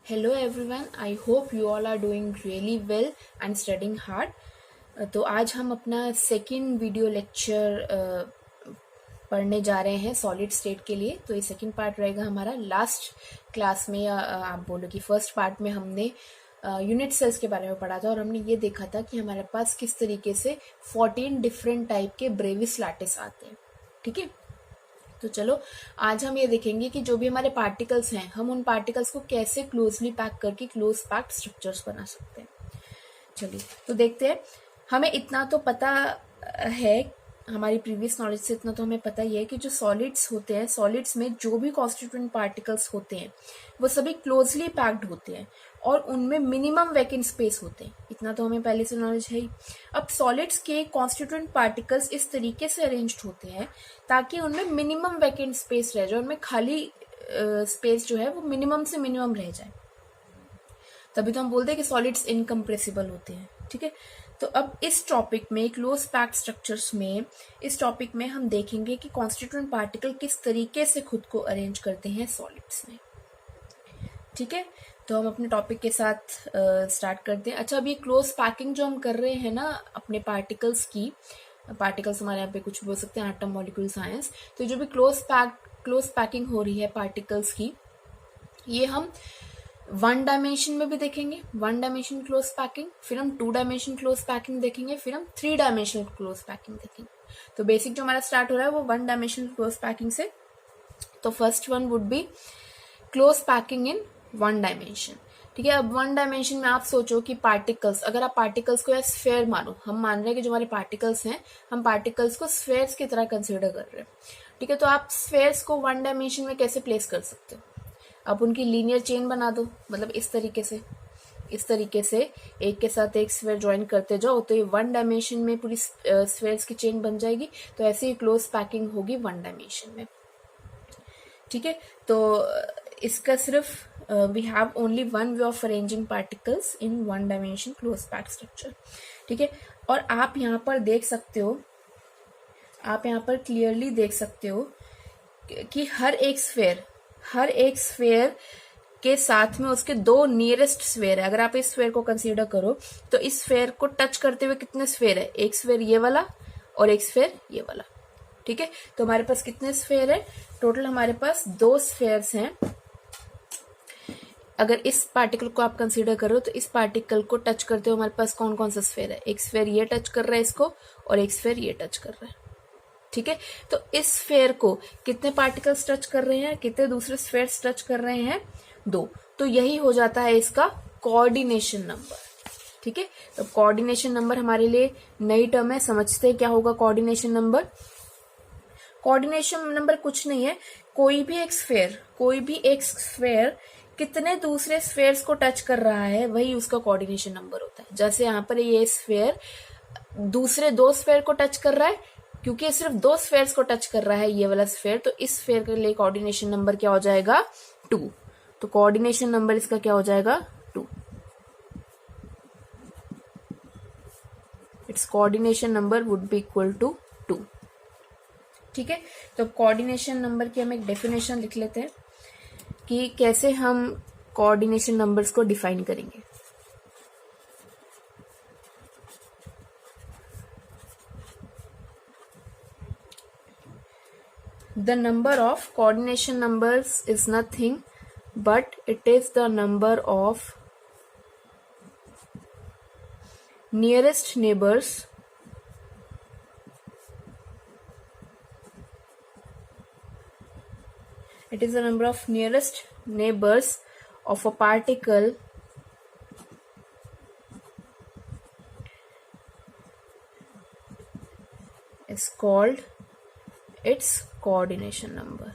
Hello everyone, I hope you all are doing really well and studying hard. तो आज हम अपना second video lecture पढ़ने जा रहे हैं सॉलिड स्टेट के लिए। तो ये सेकेंड पार्ट रहेगा हमारा। लास्ट क्लास में या आप बोलो कि फर्स्ट पार्ट में हमने यूनिट सेल्स के बारे में पढ़ा था और हमने ये देखा था कि हमारे पास किस तरीके से 14 डिफरेंट टाइप के ब्रेविस लैटिस आते हैं। ठीक है, तो चलो आज हम ये देखेंगे कि जो भी हमारे पार्टिकल्स हैं हम उन पार्टिकल्स को कैसे क्लोजली पैक करके क्लोज पैक्ड स्ट्रक्चर्स बना सकते हैं। चलिए तो देखते हैं। हमें इतना तो पता है, हमारी प्रीवियस नॉलेज से इतना तो हमें पता ही है कि जो सॉलिड्स होते हैं, सॉलिड्स में जो भी कॉन्स्टिट्यूएंट पार्टिकल्स होते हैं वो सभी क्लोजली पैक्ड होते हैं और उनमें मिनिमम वैकेंट स्पेस होते हैं। इतना तो हमें पहले से नॉलेज है ही। अब सॉलिड्स के कॉन्स्टिट्यूएंट पार्टिकल्स इस तरीके से अरेंज्ड होते हैं ताकि उनमें मिनिमम वैकेंट स्पेस रह जाए, उनमें खाली स्पेस जो है वो मिनिमम से मिनिमम रह जाए। तभी तो हम बोलते हैं कि सॉलिड्स इनकम्प्रेसिबल होते हैं। ठीक है, तो अब इस टॉपिक में क्लोज पैक्ड स्ट्रक्चर्स में इस टॉपिक में हम देखेंगे कि कॉन्स्टिट्यूएंट पार्टिकल किस तरीके से खुद को अरेंज करते हैं सॉलिड्स में। ठीक है, तो हम अपने टॉपिक के साथ स्टार्ट करते हैं। अच्छा, अभी क्लोज पैकिंग जो हम कर रहे हैं ना अपने पार्टिकल्स की, पार्टिकल्स हमारे यहाँ पे कुछ भी हो सकते हैं, एटम मॉलिक्यूल साइंस। तो जो भी क्लोज पैकिंग हो रही है पार्टिकल्स की, ये हम वन डायमेंशन में भी देखेंगे, वन डायमेंशन क्लोज पैकिंग, फिर हम टू डायमेंशन क्लोज पैकिंग देखेंगे, फिर हम थ्री डायमेंशनल क्लोज पैकिंग देखेंगे। तो बेसिक जो हमारा स्टार्ट हो रहा है वो वन डायमेंशनल क्लोज पैकिंग से। तो first one would be close packing in one dimension. ठीक है, अब वन डायमेंशन में आप सोचो कि पार्टिकल्स, अगर आप पार्टिकल्स को या स्फेयर मानो, हम मान रहे हैं कि जो हमारे पार्टिकल्स हैं हम पार्टिकल्स को स्फेयर्स की तरह कंसिडर कर रहे हैं। ठीक है, तो आप स्फेयर्स को वन डायमेंशन में कैसे प्लेस कर सकते हो? आप उनकी लीनियर चेन बना दो, मतलब इस तरीके से एक के साथ एक स्फेयर ज्वाइन करते जाओ तो ये वन डायमेंशन में पूरी स्फेयर्स की चेन बन जाएगी। तो ऐसे ही क्लोज पैकिंग होगी वन डायमेंशन में। ठीक है, तो इसका सिर्फ we have only one way of arranging particles in one dimension close pack structure. ठीक है, और आप यहाँ पर देख सकते हो, आप यहाँ पर क्लियरली देख सकते हो कि हर एक स्फेयर के साथ में उसके दो नियरेस्ट स्फेयर है। अगर आप इस स्फेयर को कंसीडर करो तो इस स्फेयर को टच करते हुए कितने स्फेयर है? एक स्फेयर ये वाला और एक स्फेयर ये वाला। ठीक है, तो हमारे पास कितने स्फेयर है? टोटल हमारे पास दो स्फेयर्स हैं। अगर इस पार्टिकल को आप कंसीडर करो तो इस पार्टिकल को टच करते हुए हमारे पास कौन कौन सा स्फेयर है? एक स्फेयर ये टच कर रहा है इसको और एक स्फेयर ये टच कर रहा है। ठीक है, तो इस स्फेयर को कितने पार्टिकल्स टच कर रहे हैं, कितने दूसरे स्फेयर्स टच कर रहे हैं? दो। तो यही हो जाता है इसका कोऑर्डिनेशन नंबर। ठीक है, तो कोऑर्डिनेशन नंबर हमारे लिए नई टर्म है। समझते हैं क्या होगा कोऑर्डिनेशन नंबर? कोऑर्डिनेशन नंबर कुछ नहीं है, कोई भी एक स्फेयर कितने दूसरे स्फेयर्स को टच कर रहा है वही उसका कोऑर्डिनेशन नंबर होता है। जैसे यहाँ पर ये स्फेयर दूसरे दो स्फेयर को टच कर रहा है, क्योंकि सिर्फ दो स्फेयर्स को टच कर रहा है ये वाला स्फेयर, तो इस स्फेयर के लिए कोऑर्डिनेशन नंबर क्या हो जाएगा? 2। तो कोऑर्डिनेशन नंबर इसका क्या हो जाएगा? 2। Its coordination number would be equal to 2। ठीक है, तो कोऑर्डिनेशन नंबर की हम एक डेफिनेशन लिख लेते हैं कि कैसे हम कोऑर्डिनेशन नंबर्स को डिफाइन करेंगे। The number of coordination numbers is nothing but it is the number of nearest neighbors of a particle is called its coordination number.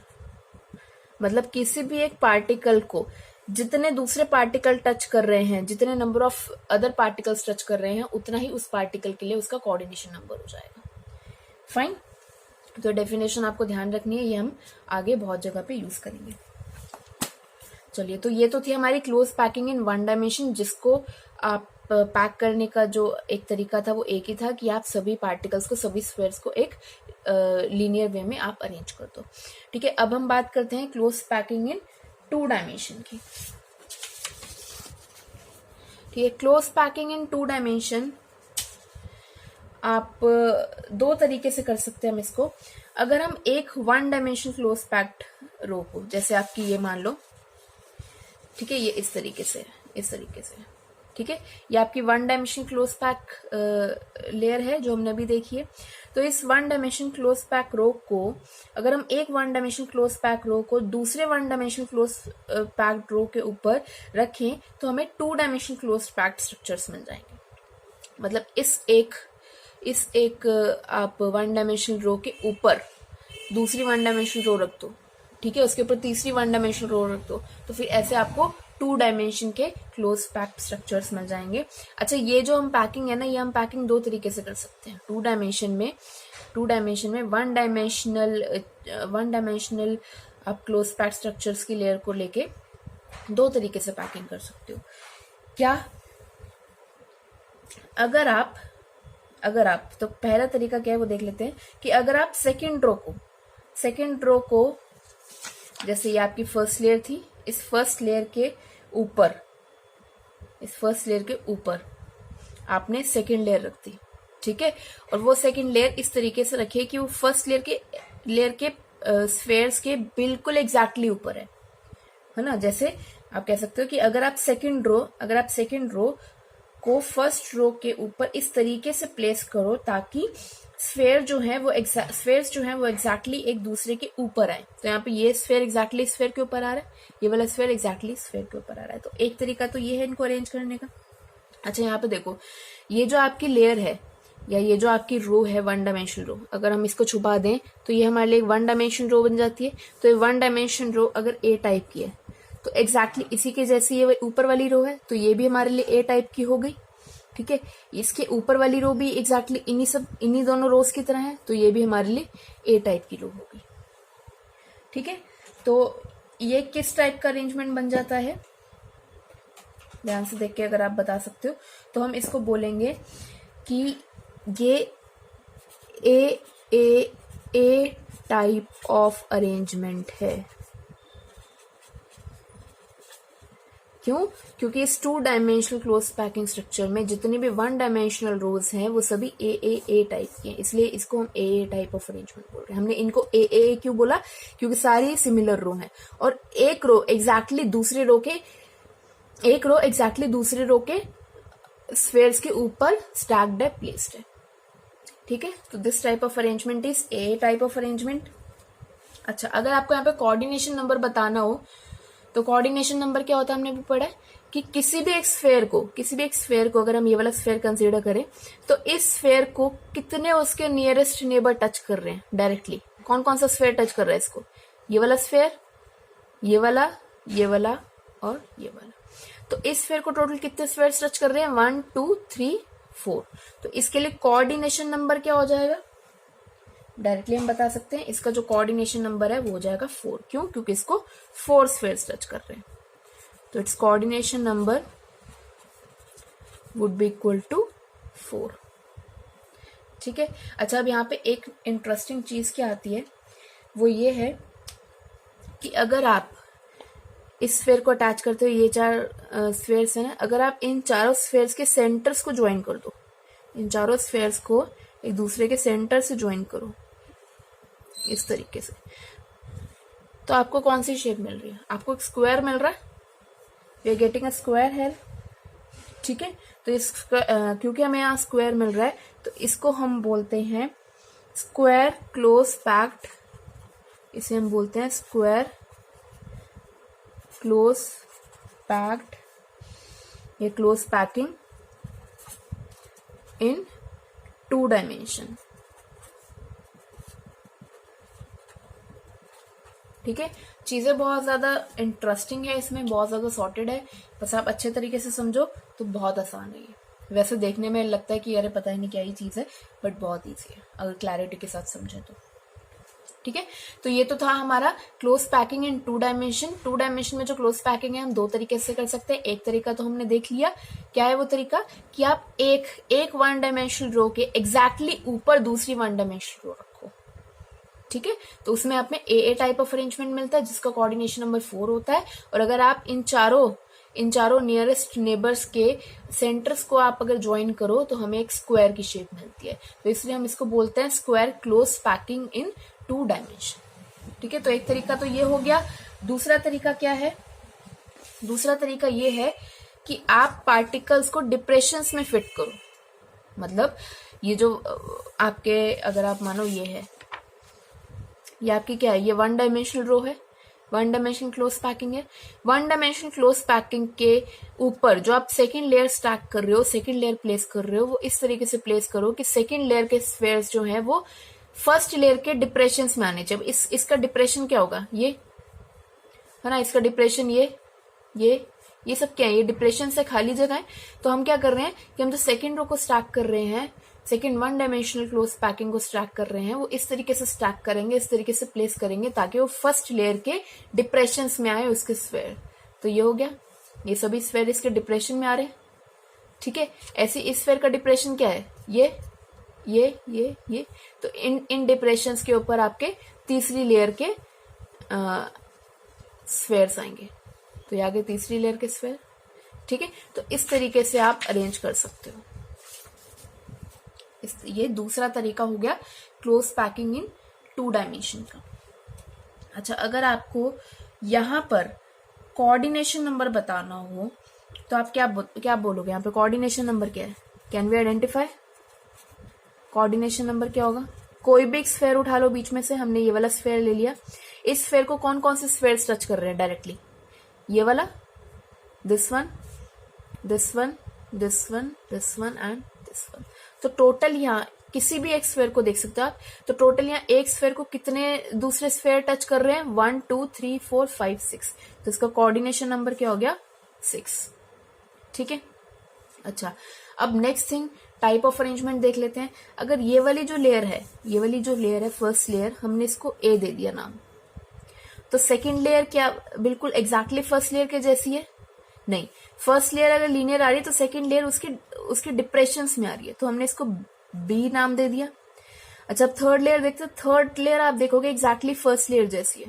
मतलब किसी भी एक पार्टिकल को जितने दूसरे पार्टिकल टच कर रहे हैं, जितने number of other particles touch कर रहे हैं, उतना ही उस पार्टिकल के लिए उसका कोऑर्डिनेशन नंबर हो जाएगा। फाइन, तो डेफिनेशन आपको ध्यान रखनी है, ये हम आगे बहुत जगह पे यूज करेंगे। चलिए, तो ये तो थी हमारी क्लोज पैकिंग इन वन डायमेंशन, जिसको आप पैक करने का जो एक तरीका था वो एक ही था कि आप सभी पार्टिकल्स को, सभी स्फेयर्स को एक लीनियर वे में आप अरेंज कर दो। ठीक है, अब हम बात करते हैं close packing in two dimension की। ठीक है। क्लोज पैकिंग इन 2 डायमेंशन आप दो तरीके से कर सकते हैं हम इसको। अगर हम एक 1 डायमेंशन क्लोज पैक्ड रो को, जैसे आपकी ये मान लो, ठीक है, ये इस तरीके से, ठीक है, ये आपकी 1 डायमेंशन क्लोज पैक लेयर है जो हमने अभी देखी है। तो इस 1 डायमेंशन क्लोज पैक रो को अगर हम एक 1 डायमेंशन क्लोज पैक रो को दूसरे 1 डायमेंशन क्लोज पैक्ड रो के ऊपर रखें तो हमें 2 डायमेंशन क्लोज पैक्ड स्ट्रक्चर्स मिल जाएंगे। मतलब इस एक आप 1 डायमेंशन रो के ऊपर दूसरी 1 डायमेंशन रो रख दो, ठीक है, उसके ऊपर तीसरी 1 डायमेंशन रो रख दो, तो फिर ऐसे आपको 2 डायमेंशन के क्लोज पैक्ड स्ट्रक्चर्स मिल जाएंगे। अच्छा, ये जो हम पैकिंग है ना, ये हम पैकिंग दो तरीके से कर सकते हैं। 2 डायमेंशन में 1 डायमेंशनल आप क्लोज पैक्ड स्ट्रक्चर्स की लेयर को लेके दो तरीके से पैकिंग कर सकते हो। क्या? अगर आप तो पहला तरीका क्या है वो देख लेते हैं कि अगर आप सेकेंड रो को जैसे ये आपकी फर्स्ट लेयर थी, इस फर्स्ट लेयर के ऊपर आपने सेकेंड लेयर रख दी, ठीक है, और वो सेकेंड लेयर इस तरीके से रखिए कि वो फर्स्ट लेयर के स्फेयर्स के बिल्कुल एग्जैक्टली ऊपर है ना। जैसे आप कह सकते हो कि अगर आप सेकेंड रो को फर्स्ट रो के ऊपर इस तरीके से प्लेस करो ताकि स्फेयर्स जो है वो एग्जैक्टली एक दूसरे के ऊपर आए। तो यहाँ पे ये स्फेयर एग्जैक्टली स्फेयर के ऊपर आ रहा है, ये वाला स्फेयर एग्जैक्टली स्फेयर के ऊपर आ रहा है। तो एक तरीका तो ये है इनको अरेंज करने का। अच्छा, यहाँ पे देखो, ये जो आपकी लेयर है या ये जो आपकी रो है 1 डायमेंशन रो, अगर हम इसको छुपा दें तो ये हमारे लिए 1 डायमेंशन रो बन जाती है। तो ये 1 डायमेंशन रो अगर ए टाइप की है तो एग्जैक्टली इसी के जैसी ये ऊपर वाली रो है, तो ये भी हमारे लिए ए टाइप की हो गई, ठीक है। इसके ऊपर वाली रो भी एग्जैक्टली इन्हीं दोनों रोज की तरह है, तो ये भी हमारे लिए ए टाइप की रो होगी, ठीक है। तो ये किस टाइप का अरेंजमेंट बन जाता है, ध्यान से देख के अगर आप बता सकते हो तो हम इसको बोलेंगे कि ये ए टाइप ऑफ अरेंजमेंट है। क्यों? क्योंकि इस 2 डायमेंशनल क्लोज पैकिंग स्ट्रक्चर में जितनी भी 1 डायमेंशनल रोज हैं वो सभी ए टाइप की हैं, इसलिए इसको हम ए टाइप ऑफ अरेंजमेंट बोल रहे हैं। हमने इनको ए क्यों बोला? क्योंकि सारी सिमिलर रो हैं और एक रो एग्जैक्टली दूसरे रो के स्फेयर्स के ऊपर स्टैक्ड है, प्लेस्ड है, ठीक है। तो this type of arrangement is A type of arrangement. अच्छा, अगर आपको यहाँ पे कोऑर्डिनेशन नंबर बताना हो तो कोऑर्डिनेशन नंबर क्या होता है, हमने भी पढ़ा है कि किसी भी एक स्फेयर को अगर हम ये वाला स्फेयर कंसीडर करें तो इस स्फेयर को कितने उसके नियरेस्ट नेबर टच कर रहे हैं डायरेक्टली। कौन कौन सा स्फेयर टच कर रहा है इसको? ये वाला स्फेयर, ये वाला और ये वाला। तो इस स्फेयर को टोटल कितने स्फेयर टच कर रहे हैं? 1 2 3 4। तो इसके लिए कोऑर्डिनेशन नंबर क्या हो जाएगा? डायरेक्टली हम बता सकते हैं इसका जो कोऑर्डिनेशन नंबर है वो हो जाएगा 4। क्यों? क्योंकि इसको 4 स्फेयर्स टच कर रहे हैं, तो its coordination number would be equal to 4, ठीक है। अच्छा, अब यहाँ पे एक इंटरेस्टिंग चीज क्या आती है वो ये है कि अगर आप इस स्फेयर को अटैच करते हो, ये 4 स्फेयर्स हैं, अगर आप इन चारों स्फेयर्स के सेंटर्स को ज्वाइन कर दो, इन चारों स्फेयर्स को एक दूसरे के सेंटर से ज्वाइन करो इस तरीके से, तो आपको कौन सी शेप मिल रही है? आपको एक स्क्वायर मिल रहा है, we are getting a square है, ठीक है। तो इस क्योंकि हमें यहाँ स्क्वायर मिल रहा है तो इसको हम बोलते हैं स्क्वायर क्लोज पैक्ड, इसे हम बोलते हैं स्क्वायर क्लोज पैक्ड या क्लोज पैकिंग इन 2 डायमेंशन, ठीक है। चीजें बहुत ज्यादा इंटरेस्टिंग है, इसमें बहुत ज्यादा सॉर्टेड है, बस आप अच्छे तरीके से समझो तो बहुत आसान है ये। वैसे देखने में लगता है कि अरे पता ही नहीं क्या ही चीज है, बट बहुत ईजी है अगर क्लैरिटी के साथ समझे तो, ठीक है। तो ये तो था हमारा क्लोज पैकिंग इन 2 डायमेंशन। 2 डायमेंशन में जो क्लोज पैकिंग है हम 2 तरीके से कर सकते हैं। एक तरीका तो हमने देख लिया, क्या है वो तरीका कि आप एक 1 डायमेंशनल रो के एग्जैक्टली ऊपर दूसरी 1 डायमेंशनल रो रखो, ठीक है। तो उसमें आप में ए टाइप ऑफ अरेंजमेंट मिलता है जिसका कोऑर्डिनेशन नंबर 4 होता है। और अगर आप इन चारों इन चारों नियरेस्ट नेबर्स के सेंटर्स को आप अगर ज्वाइन करो तो हमें एक स्क्वायर की शेप मिलती है, तो इसलिए हम इसको बोलते हैं स्क्वायर क्लोज पैकिंग इन 2 डायमेंशन। ठीक है, तो एक तरीका तो ये हो गया। दूसरा तरीका क्या है? दूसरा तरीका ये है कि आप पार्टिकल्स को डिप्रेशंस में फिट करो। मतलब ये जो आपके, अगर आप मानो ये है, ये आपकी क्या है, ये 1 डायमेंशनल रो है, 1 डायमेंशनल क्लोज पैकिंग है। 1 डायमेंशनल क्लोज पैकिंग के ऊपर जो आप सेकेंड लेयर स्टैक कर रहे हो, सेकेंड लेयर प्लेस कर रहे हो, वो इस तरीके से प्लेस करो कि सेकेंड लेयर के स्फेयर्स जो है वो फर्स्ट लेयर के डिप्रेशन में आने। जब इसका डिप्रेशन क्या होगा, ये है ना, इसका डिप्रेशन ये सब क्या है, ये डिप्रेशन से खाली जगह है। तो हम क्या कर रहे हैं कि हम जो सेकेंड रो को स्टैक कर रहे हैं, सेकेंड 1 डायमेंशनल क्लोज पैकिंग को स्टैक कर रहे हैं, वो इस तरीके से स्टैक करेंगे, इस तरीके से प्लेस करेंगे ताकि वो फर्स्ट लेयर के डिप्रेशन में आए उसके स्फेयर। तो ये हो गया, ये सभी स्फेयर इसके डिप्रेशन में आ रहे हैं। ठीक है, ऐसे इस स्फेयर का डिप्रेशन क्या है, ये। तो इन डिप्रेशन के ऊपर आपके तीसरी लेयर के स्फेयर्स आएंगे। तो ये आगे तीसरी लेयर के स्फेयर। ठीक है, तो इस तरीके से आप अरेंज कर सकते हो। ये दूसरा तरीका हो गया क्लोज पैकिंग इन 2 डायमेंशन का। अच्छा, अगर आपको यहां पर कोऑर्डिनेशन नंबर बताना हो तो आप क्या बोलोगे? यहाँ पे कोऑर्डिनेशन नंबर क्या है? Can we identify coordination number क्या होगा? कोई भी एक स्फेयर उठा लो बीच में से, हमने ये वाला स्फेयर ले लिया। इस स्फेयर को कौन कौन से स्फेयर टच कर रहे हैं डायरेक्टली? ये वाला, this one, this one, this one, this one and this one. तो टोटल यहाँ किसी भी एक स्फेयर को देख सकते हो आप, तो टोटल यहाँ एक स्फेयर को कितने दूसरे स्फेयर टच कर रहे हैं? 1 2 3 4 5 6। तो इसका कोऑर्डिनेशन नंबर क्या हो गया? 6। ठीक है। अच्छा, अब next thing, type of arrangement देख लेते हैं। अगर ये वाली जो लेयर है, फर्स्ट लेयर, हमने इसको ए दे दिया नाम, तो सेकेंड लेयर क्या बिल्कुल एग्जैक्टली फर्स्ट लेयर के जैसी है? नहीं। फर्स्ट लेयर अगर लीनियर आ रही है तो सेकेंड लेयर उसके डिप्रेशन में आ रही है, तो हमने इसको बी नाम दे दिया। अच्छा, अब थर्ड लेयर देखते हैं। थर्ड लेयर आप देखोगे एग्जैक्टली फर्स्ट लेयर जैसी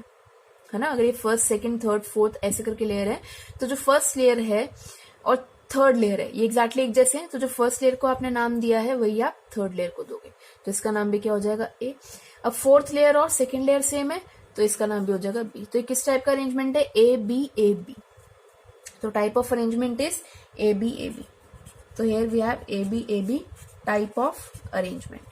है ना। अगर ये फर्स्ट, सेकेंड, थर्ड, फोर्थ ऐसे करके लेयर है, तो जो फर्स्ट लेयर है और थर्ड लेयर है ये एग्जैक्टली एक जैसे हैं, तो जो फर्स्ट लेयर को आपने नाम दिया है वही आप थर्ड लेयर को दोगे, तो इसका नाम भी क्या हो जाएगा? ए। अब फोर्थ लेयर और सेकेंड लेयर सेम है, तो इसका नाम भी हो जाएगा बी। तो किस टाइप का अरेंजमेंट है? A B A B. तो type of arrangement is A B A B. तो here we have A B type of arrangement.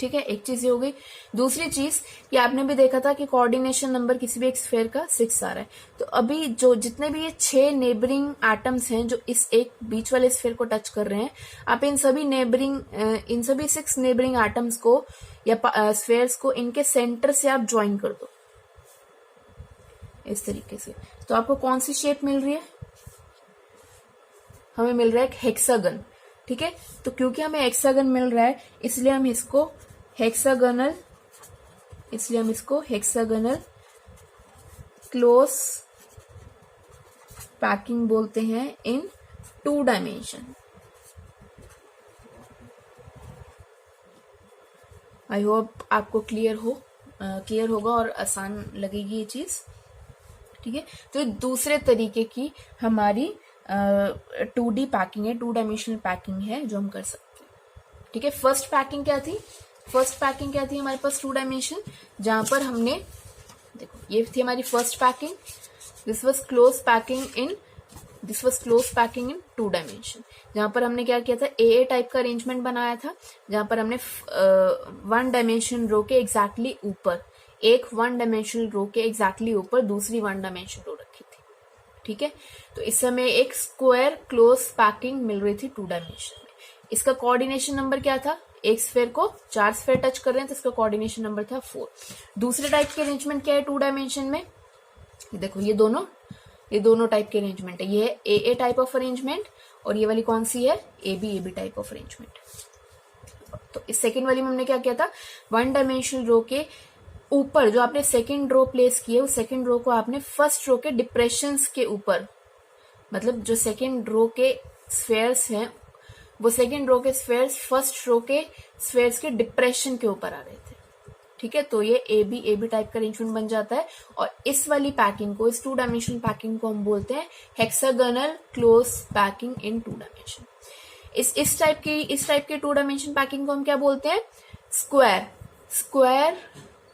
ठीक है, एक चीज ये हो गई। दूसरी चीज कि आपने भी देखा था कि कोऑर्डिनेशन नंबर किसी भी एक स्फेयर का 6 आ रहा है। तो अभी जो जितने भी ये 6 नेबरिंग एटम्स हैं जो इस एक बीच वाले स्फेयर को टच कर रहे हैं, आप इन सभी 6 नेबरिंग एटम्स को या स्फेयर्स को इनके सेंटर से आप ज्वाइन कर दो इस तरीके से। तो आपको कौन सी शेप मिल रही है? हमें मिल रहा है एक हेक्सागन। ठीक है, तो क्योंकि हमें हेक्सागन मिल रहा है इसलिए हम इसको हेक्सागनल क्लोज पैकिंग बोलते हैं इन 2 डायमेंशन। आई होप आपको क्लियर होगा और आसान लगेगी ये चीज। ठीक है, तो दूसरे तरीके की हमारी 2D पैकिंग है, 2 डायमेंशनल पैकिंग है जो हम कर सकते हैं। ठीक है, फर्स्ट पैकिंग क्या थी हमारे पास 2 डायमेंशन, जहां पर हमने देखो ये थी हमारी first packing. This was close packing in 2 dimension, जहां पर हमने क्या किया था? ए टाइप का अरेंजमेंट बनाया था, जहां पर हमने 1 डायमेंशन रो के एग्जैक्टली ऊपर एक 1 डायमेंशनल रो के एग्जैक्टली ऊपर दूसरी 1 डायमेंशन रो रखी थी। ठीक है, तो इस समय एक स्क्वायर क्लोज पैकिंग मिल रही थी 2 डायमेंशन में। इसका कोऑर्डिनेशन नंबर क्या था? एक स्फेयर को 4 स्फेयर टच कर रहे हैं तो इसका कोऑर्डिनेशन नंबर था 4। दूसरे टाइप के अरेंजमेंट क्या है 2 डायमेंशन में? देखो ये दोनों टाइप के अरेंजमेंट है। ये है ए टाइप ऑफ अरेंजमेंट और ये वाली कौन सी है? A B type of arrangement. तो इस सेकेंड वाली में हमने क्या किया था? 1 डायमेंशनल रो के ऊपर जो आपने सेकेंड रो प्लेस किए, उस सेकेंड रो को आपने फर्स्ट रो के डिप्रेशंस के ऊपर, मतलब जो सेकेंड रो के स्फेयर्स हैं वो सेकेंड रो के स्फेयर्स फर्स्ट रो के स्फेयर्स के डिप्रेशन के ऊपर आ रहे थे। ठीक है, तो ये ए बी टाइप का अरेंजमेंट बन जाता है। और इस वाली पैकिंग को, इस 2 डायमेंशनल पैकिंग को हम बोलते हैं हेक्सागोनल क्लोज पैकिंग इन 2 डायमेंशन। इस टाइप के 2 डायमेंशन पैकिंग को हम क्या बोलते हैं? स्क्वायर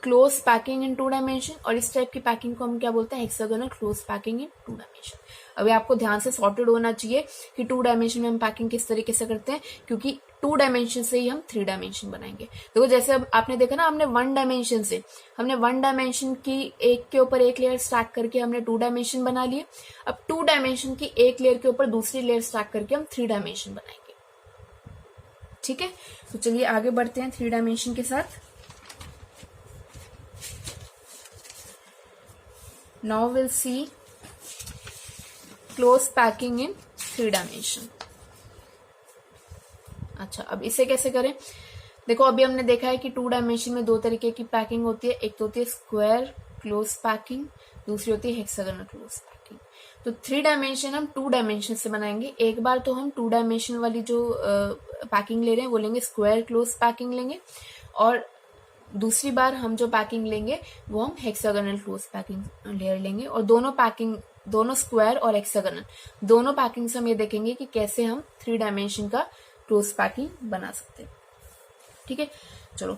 क्लोज पैकिंग इन 2 डायमेंशन। और इस टाइप की पैकिंग को हम क्या बोलते हैं? हेक्सागोनल क्लोज पैकिंग इन 2 डायमेंशन। अभी आपको ध्यान से सॉर्टेड होना चाहिए कि 2 डायमेंशन में हम पैकिंग किस तरीके से करते हैं, क्योंकि 2 डायमेंशन से ही हम 3 डायमेंशन बनाएंगे। देखो जैसे अब आपने देखा ना, हमने 1 डायमेंशन की एक के ऊपर एक लेयर स्टैक करके हमने 2 डायमेंशन बना लिए। अब 2 डायमेंशन की एक लेयर के ऊपर दूसरी लेयर स्टैक करके हम 3 डायमेंशन बनाएंगे। ठीक है, तो चलिए आगे बढ़ते हैं 3 डायमेंशन के साथ। Now we'll see close packing in 3 dimension। अच्छा, अब इसे कैसे करें? देखो अभी हमने देखा है कि 2 डायमेंशन में 2 तरीके की पैकिंग होती है। एक तो होती है स्क्वायर क्लोज पैकिंग, दूसरी होती है हेक्सागोनल क्लोज पैकिंग। तो 3 डायमेंशन हम 2 डायमेंशन से बनाएंगे। एक बार तो हम 2 डायमेंशन वाली जो पैकिंग ले रहे हैं वो लेंगे, स्क्वायर क्लोज पैकिंग लेंगे, और दूसरी बार हम जो पैकिंग लेंगे वो हम हेक्सागोनल क्लोज पैकिंग लेयर लेंगे। और दोनों स्क्वायर और हेक्सागोनल दोनों पैकिंग से हम ये देखेंगे कि कैसे हम 3 डायमेंशन का क्लोज पैकिंग बना सकते हैं। ठीक है, चलो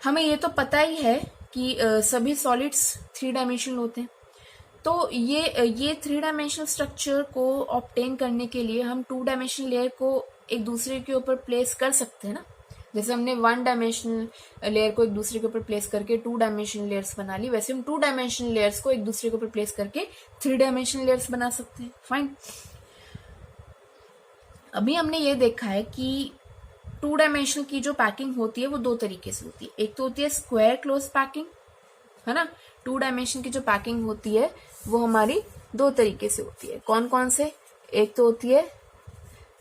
हमें ये तो पता ही है कि सभी सॉलिड्स 3 डायमेंशनल होते हैं। तो ये 3 डायमेंशनल स्ट्रक्चर को ऑब्टेन करने के लिए हम 2 डायमेंशनल लेयर को एक दूसरे के ऊपर प्लेस कर सकते हैं ना। जैसे हमने 1 डायमेंशनल लेयर को एक दूसरे के ऊपर प्लेस करके 2 डायमेंशनल लेयर्स बना ली, वैसे हम 2 डायमेंशनल लेयर्स को एक दूसरे के ऊपर प्लेस करके 3 डायमेंशनल लेयर्स बना सकते हैं। फाइन। अभी हमने ये देखा है कि 2 डायमेंशनल की जो पैकिंग होती है वो 2 तरीके से होती है। एक तो होती है स्क्वायर क्लोज पैकिंग, है ना। 2 डायमेंशन की जो पैकिंग होती है वो हमारी 2 तरीके से होती है। कौन कौन से? एक तो होती है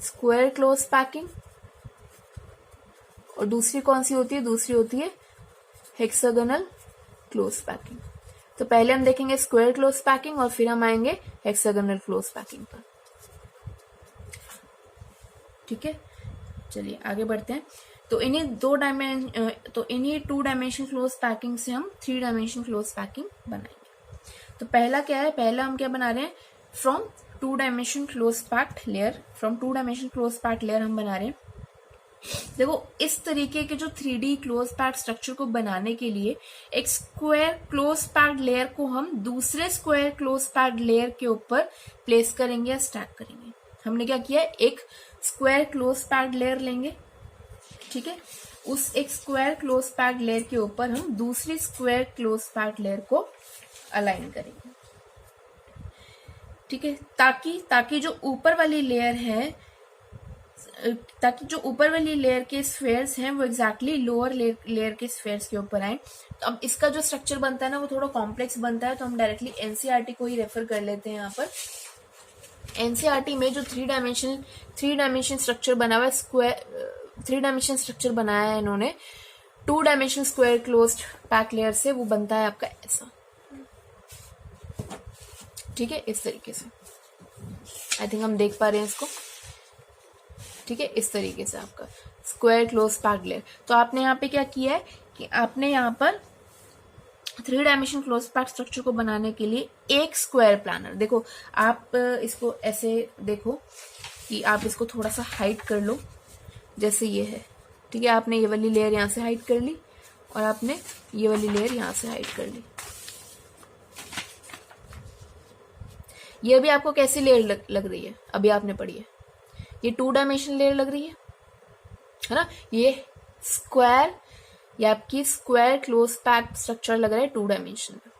स्क्वायर क्लोज पैकिंग, और दूसरी कौन सी होती है? दूसरी होती है हेक्सागोनल क्लोज पैकिंग। तो पहले हम देखेंगे स्क्वायर क्लोज पैकिंग और फिर हम आएंगे हेक्सागोनल क्लोज पैकिंग पर। ठीक है, चलिए आगे बढ़ते हैं। तो इन्हीं 2 डायमेंशन क्लोज पैकिंग से हम 3 डायमेंशन क्लोज पैकिंग बनाएंगे। तो पहला क्या है? पहला हम क्या बना रहे हैं? From 2 dimension close packed layer, हम बना रहे हैं। देखो इस तरीके के जो 3D क्लोज पैक्ड स्ट्रक्चर को बनाने के लिए एक स्क्वायर क्लोज पैक्ड लेयर को हम दूसरे स्क्वायर क्लोज पैक्ड लेयर के ऊपर प्लेस करेंगे या स्टैक करेंगे। हमने क्या किया? एक स्क्वायर क्लोज पैक्ड लेयर लेंगे, ठीक है, उस एक स्क्वायर क्लोज पैक्ड लेयर के ऊपर हम दूसरी स्क्वायर क्लोज पैक्ड लेयर को अलाइन करेंगे। ठीक है, ताकि जो ऊपर वाली लेयर है, ताकि जो ऊपर वाली लेयर के स्फेयर्स हैं वो एग्जैक्टली लोअर लेयर के स्फेयर्स के ऊपर आए। तो अब इसका जो स्ट्रक्चर बनता है ना वो थोड़ा कॉम्प्लेक्स बनता है, तो हम डायरेक्टली एनसीईआरटी को ही रेफर कर लेते हैं। यहाँ पर एनसीईआरटी में जो 3 डायमेंशन स्ट्रक्चर बना हुआ है, 3 डायमेंशन स्ट्रक्चर बनाया है इन्होंने 2 dimension square closed pack layer से, वो बनता है आपका ऐसा। ठीक है, इस तरीके से। आई थिंक हम देख पा रहे हैं इसको। ठीक है, इस तरीके से आपका स्क्वायर क्लोज पैक्ड लेयर। तो आपने यहाँ पे क्या किया है कि आपने यहाँ पर 3 डायमेंशन क्लोज पैक्ड स्ट्रक्चर को बनाने के लिए एक स्क्वायर प्लानर, देखो आप इसको ऐसे देखो कि आप इसको थोड़ा सा हाइड कर लो, जैसे ये है। ठीक है, आपने ये वाली लेयर यहाँ से हाइड कर ली और आपने ये वाली लेयर यहाँ से हाइड कर ली। ये अभी आपको कैसी लेयर लग रही है? अभी आपने पढ़ी है, ये 2 डायमेंशन लेयर लग रही है ना। ये स्क्वायर, ये आपकी स्क्वायर क्लोज पैक्ड स्ट्रक्चर लग रहा है 2 डायमेंशन में।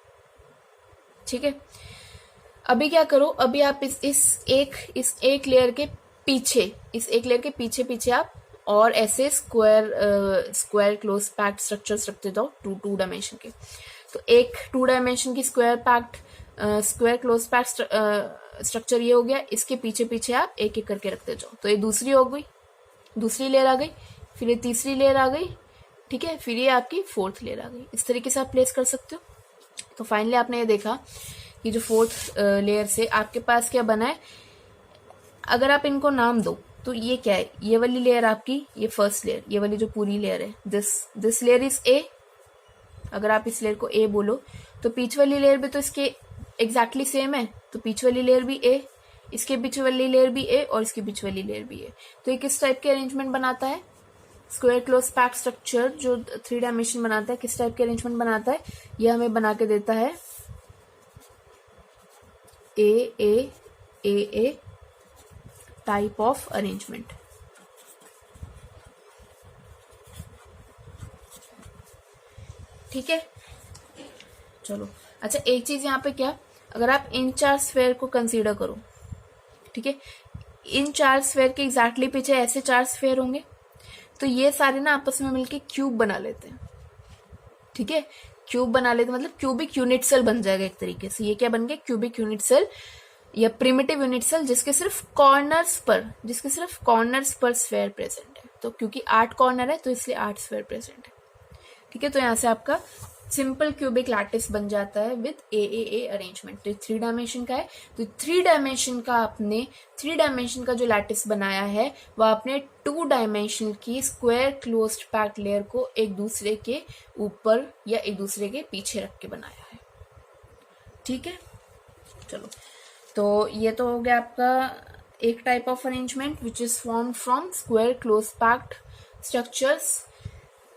ठीक है, अभी क्या करो? अभी आप इस एक लेयर के पीछे आप और ऐसे स्क्वायर क्लोज पैक्ड स्ट्रक्चर्स रखते जाओ 2 डायमेंशन के। तो एक 2 डायमेंशन की स्क्वायर क्लोज पैक्ड स्ट्रक्चर ये हो गया। इसके पीछे आप एक एक करके रखते जाओ। तो ये दूसरी हो गई, दूसरी लेयर आ गई, फिर ये तीसरी लेयर आ गई। ठीक है, फिर ये आपकी 4th लेयर आ गई। इस तरीके से आप प्लेस कर सकते हो। तो फाइनली आपने ये देखा कि जो 4th लेयर से आपके पास क्या बना है। अगर आप इनको नाम दो तो ये क्या है? ये वाली लेयर आपकी, ये 1st लेयर, ये वाली जो पूरी लेयर है, दिस लेयर इज ए। अगर आप इस लेयर को ए बोलो तो पीछे वाली लेयर भी तो इसके एग्जैक्टली सेम है, तो पीछे वाली लेयर भी ए, इसके पीछे वाली लेयर भी ए और इसके पीछे वाली लेयर भी ए। तो ये किस टाइप के अरेंजमेंट बनाता है? स्क्वायर क्लोज पैक स्ट्रक्चर जो 3 डायमेंशन बनाता है, किस टाइप के अरेंजमेंट बनाता है? ये हमें बना के देता है ए टाइप ऑफ अरेंजमेंट। ठीक है, चलो। अच्छा, एक चीज यहाँ पे क्या, अगर आप इन 4 स्फेयर को कंसीडर करो, ठीक है, इन 4 स्फेयर के एग्जैक्टली पीछे ऐसे 4 स्फेयर होंगे, तो ये सारे ना आपस में मिलके क्यूब बना लेते हैं। ठीक है, क्यूब बना लेते मतलब क्यूबिक यूनिट सेल बन जाएगा एक तरीके से। ये क्या बन गया? क्यूबिक यूनिट सेल या प्रिमिटिव यूनिट सेल, जिसके सिर्फ कॉर्नर्स पर स्फेयर प्रेजेंट है। तो क्योंकि 8 कॉर्नर है तो इसलिए 8 स्फेयर प्रेजेंट है। ठीक है, तो यहां से आपका सिंपल क्यूबिक लैटिस बन जाता है विद ए अरेंजमेंट। तो 3 डायमेंशन का है, तो 3 डायमेंशन का जो लैटिस बनाया है वह आपने 2 डायमेंशन की स्क्वायर क्लोज्ड पैक्ड लेयर को एक दूसरे के ऊपर या एक दूसरे के पीछे रख के बनाया है। ठीक है, चलो, तो ये तो हो गया आपका एक type of arrangement which is form from square close packed structures.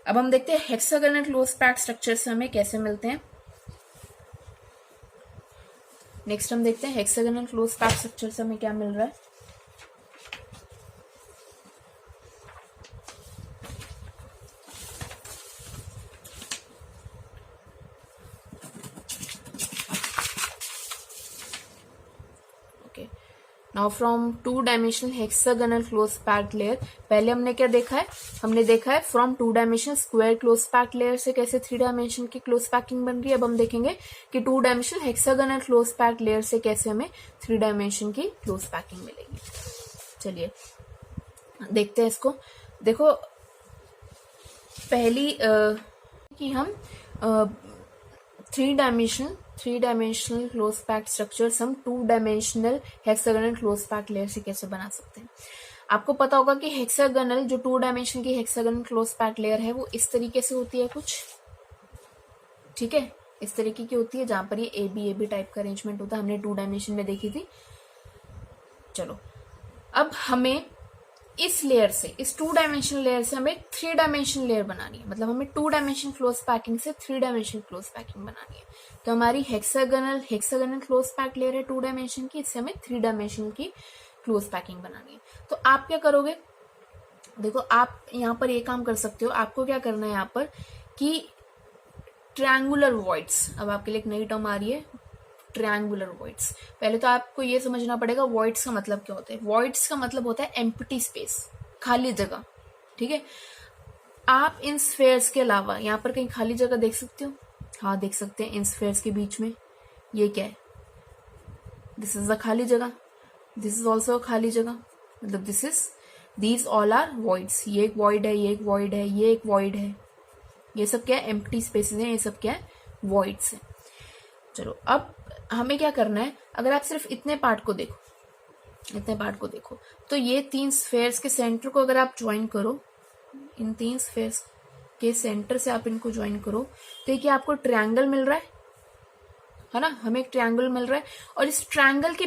अब हम देखते हैं हेक्सागोनल क्लोज पैक्ड स्ट्रक्चर्स हमें कैसे मिलते हैं। नेक्स्ट हम देखते हैं हेक्सागोनल क्लोज पैक्ड स्ट्रक्चर्स हमें क्या मिल रहा है। Now from 2 dimensional hexagonal close packed layer, पहले हमने क्या देखा है? हमने देखा है from 2 dimensional square close packed layer से कैसे 3 डायमेंशन की क्लोज पैकिंग बन रही है। अब हम देखेंगे कि 2 dimensional hexagonal close packed layer से कैसे हमें 3 डायमेंशन की क्लोज पैकिंग मिलेगी। चलिए देखते हैं इसको। देखो, पहली कि हम 3 डायमेंशनल क्लोज पैक्ड स्ट्रक्चर्स हम 2 dimensional hexagonal close packed layer से कैसे बना सकते हैं। आपको पता होगा कि हेक्सागोनल जो 2 डायमेंशन की हेक्सागोनल क्लोज पैक्ड लेयर है वो इस तरीके से होती है कुछ। ठीक है, इस तरीके की होती है जहां पर ये ए बी टाइप का अरेंजमेंट होता है। हमने 2 डायमेंशन में देखी थी। चलो, अब हमें इस लेयर से, इस 2 डायमेंशनल लेयर से हमें 3 डायमेंशन लेयर बनानी है। मतलब हमें 2 डायमेंशन क्लोज पैकिंग से 3 डायमेंशन क्लोज पैकिंग बनानी है। तो हमारी हेक्सागोनल क्लोज पैक्ड लेयर है 2 डायमेंशन की, इससे हमें 3 डायमेंशन की क्लोज पैकिंग बनानी है। तो आप क्या करोगे? देखो, आप यहाँ पर ये काम कर सकते हो। आपको क्या करना है यहाँ पर कि ट्रायंगुलर वॉइड्स, अब आपके लिए एक नई टर्म आ रही है, ट्रायंगुलर वॉइड्स। पहले तो आपको ये समझना पड़ेगा वॉइड्स का मतलब क्या होता है। वॉइड्स का मतलब होता है एम्प्टी स्पेस, खाली जगह। ठीक है, आप इन स्फेयर्स के अलावा यहाँ पर कहीं खाली जगह देख सकते हो? हाँ, देख सकते हैं। इन स्फेयर्स के बीच में ये क्या है? दिस इज द खाली जगह, दिस इज ऑल्सो खाली जगह। मतलब दीज ऑल आर वॉइड्स। ये एक वॉइड है, ये एक वॉइड है, ये एक वॉइड है। ये सब क्या है? एम्प्टी स्पेसेस हैं। ये सब क्या है? वॉइड्स हैं। चलो, अब हमें क्या करना है? अगर आप सिर्फ इतने पार्ट को देखो तो ये 3 स्फेयर्स के सेंटर को अगर आप ज्वाइन करो, इन 3 स्फेयर्स के सेंटर से आप इनको ज्वाइन करो, तो ये क्या आपको ट्रायंगल मिल रहा है ना? हमें एक ट्रायंगल मिल रहा है और इस ट्रायंगल के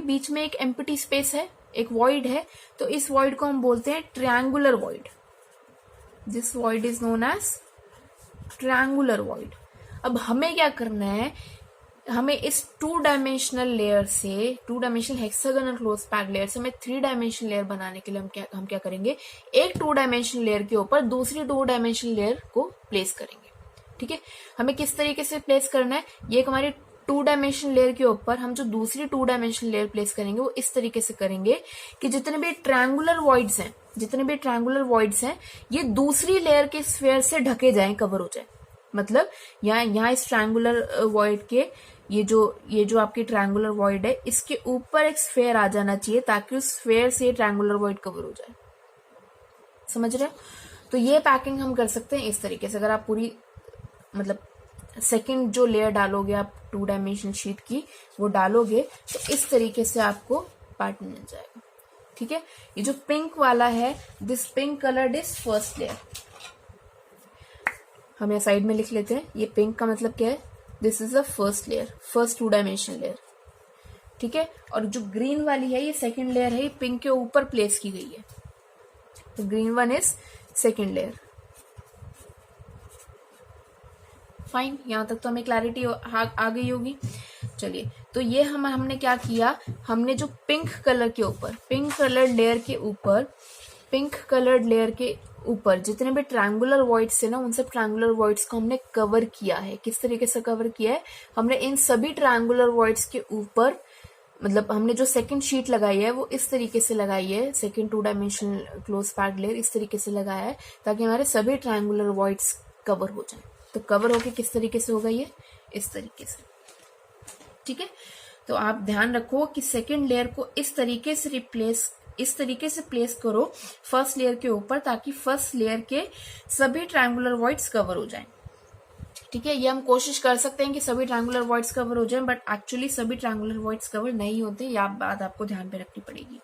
बीच में एक एम्प्टी स्पेस है, एक वॉइड है। तो इस वॉइड को हम बोलते हैं triangular void. This void is known as triangular void. अब हमें क्या करना है? हमें इस 2 डायमेंशनल लेयर से, 2 dimensional hexagonal close packed layer से हमें 3 डायमेंशन लेयर बनाने के लिए हम क्या करेंगे? एक 2 डायमेंशन लेयर के ऊपर दूसरी 2 डायमेंशन लेयर को प्लेस करेंगे। ठीक है, हमें किस तरीके से प्लेस करना है? ये हमारी 2 डायमेंशन लेयर के ऊपर हम जो दूसरी 2 डायमेंशन लेयर प्लेस करेंगे वो इस तरीके से करेंगे कि जितने भी ट्रायंगुलर वॉइड्स हैं ये दूसरी लेयर के स्फेयर से ढके जाएं, कवर हो जाए। मतलब यहाँ इस ट्रायंगुलर वॉइड के ये जो आपकी ट्रायंगुलर वॉइड है इसके ऊपर एक स्फेयर आ जाना चाहिए ताकि उस स्फेयर से ट्रायंगुलर वॉइड कवर हो जाए। समझ रहे हो? तो ये पैकिंग हम कर सकते हैं इस तरीके से। अगर आप पूरी मतलब सेकंड जो लेयर डालोगे आप 2 डायमेंशन शीट की, वो डालोगे तो इस तरीके से आपको पार्ट मिल जाएगा। ठीक है, ये जो पिंक वाला है, this pink coloured is first layer. हम यहाँ साइड में लिख लेते हैं। ये पिंक का मतलब क्या है, this is the first layer, first 2 dimensional layer, ठीक है। और जो ग्रीन वाली है ये सेकंड लेयर है, ये पिंक के ऊपर प्लेस की गई है, तो green one is second layer. Fine, यहां तक तो हमें क्लैरिटी आ गई होगी। चलिए, तो ये हमने क्या किया, हमने जो पिंक कलर के ऊपर, पिंक कलर्ड लेयर के ऊपर जितने भी ट्रायंगुलर वॉइड्स थे ना, उन सब ट्रायंगुलर वॉइड्स को हमने कवर किया है। किस तरीके से कवर किया है, हमने इन सभी ट्रायंगुलर वॉइड्स के ऊपर, मतलब हमने जो सेकंड शीट लगाई है वो इस तरीके से लगाई है, second 2 dimensional close packed layer इस तरीके से लगाया है ताकि हमारे सभी ट्रायंगुलर वॉइड्स कवर हो जाए। तो कवर होके किस तरीके से होगा, ये इस तरीके से, ठीक है। तो आप ध्यान रखो कि सेकंड लेयर को इस तरीके से प्लेस करो फर्स्ट लेयर के ऊपर, ताकि फर्स्ट लेयर के सभी ट्रायंगुलर वॉइड्स कवर हो जाएं, ठीक है। ये हम कोशिश कर सकते हैं कि सभी ट्रायंगुलर वॉइड्स कवर हो जाएं, बट एक्चुअली सभी ट्रायंगुलर वॉइड्स कवर नहीं होते, ये बात आपको ध्यान पे रखनी पड़ेगी,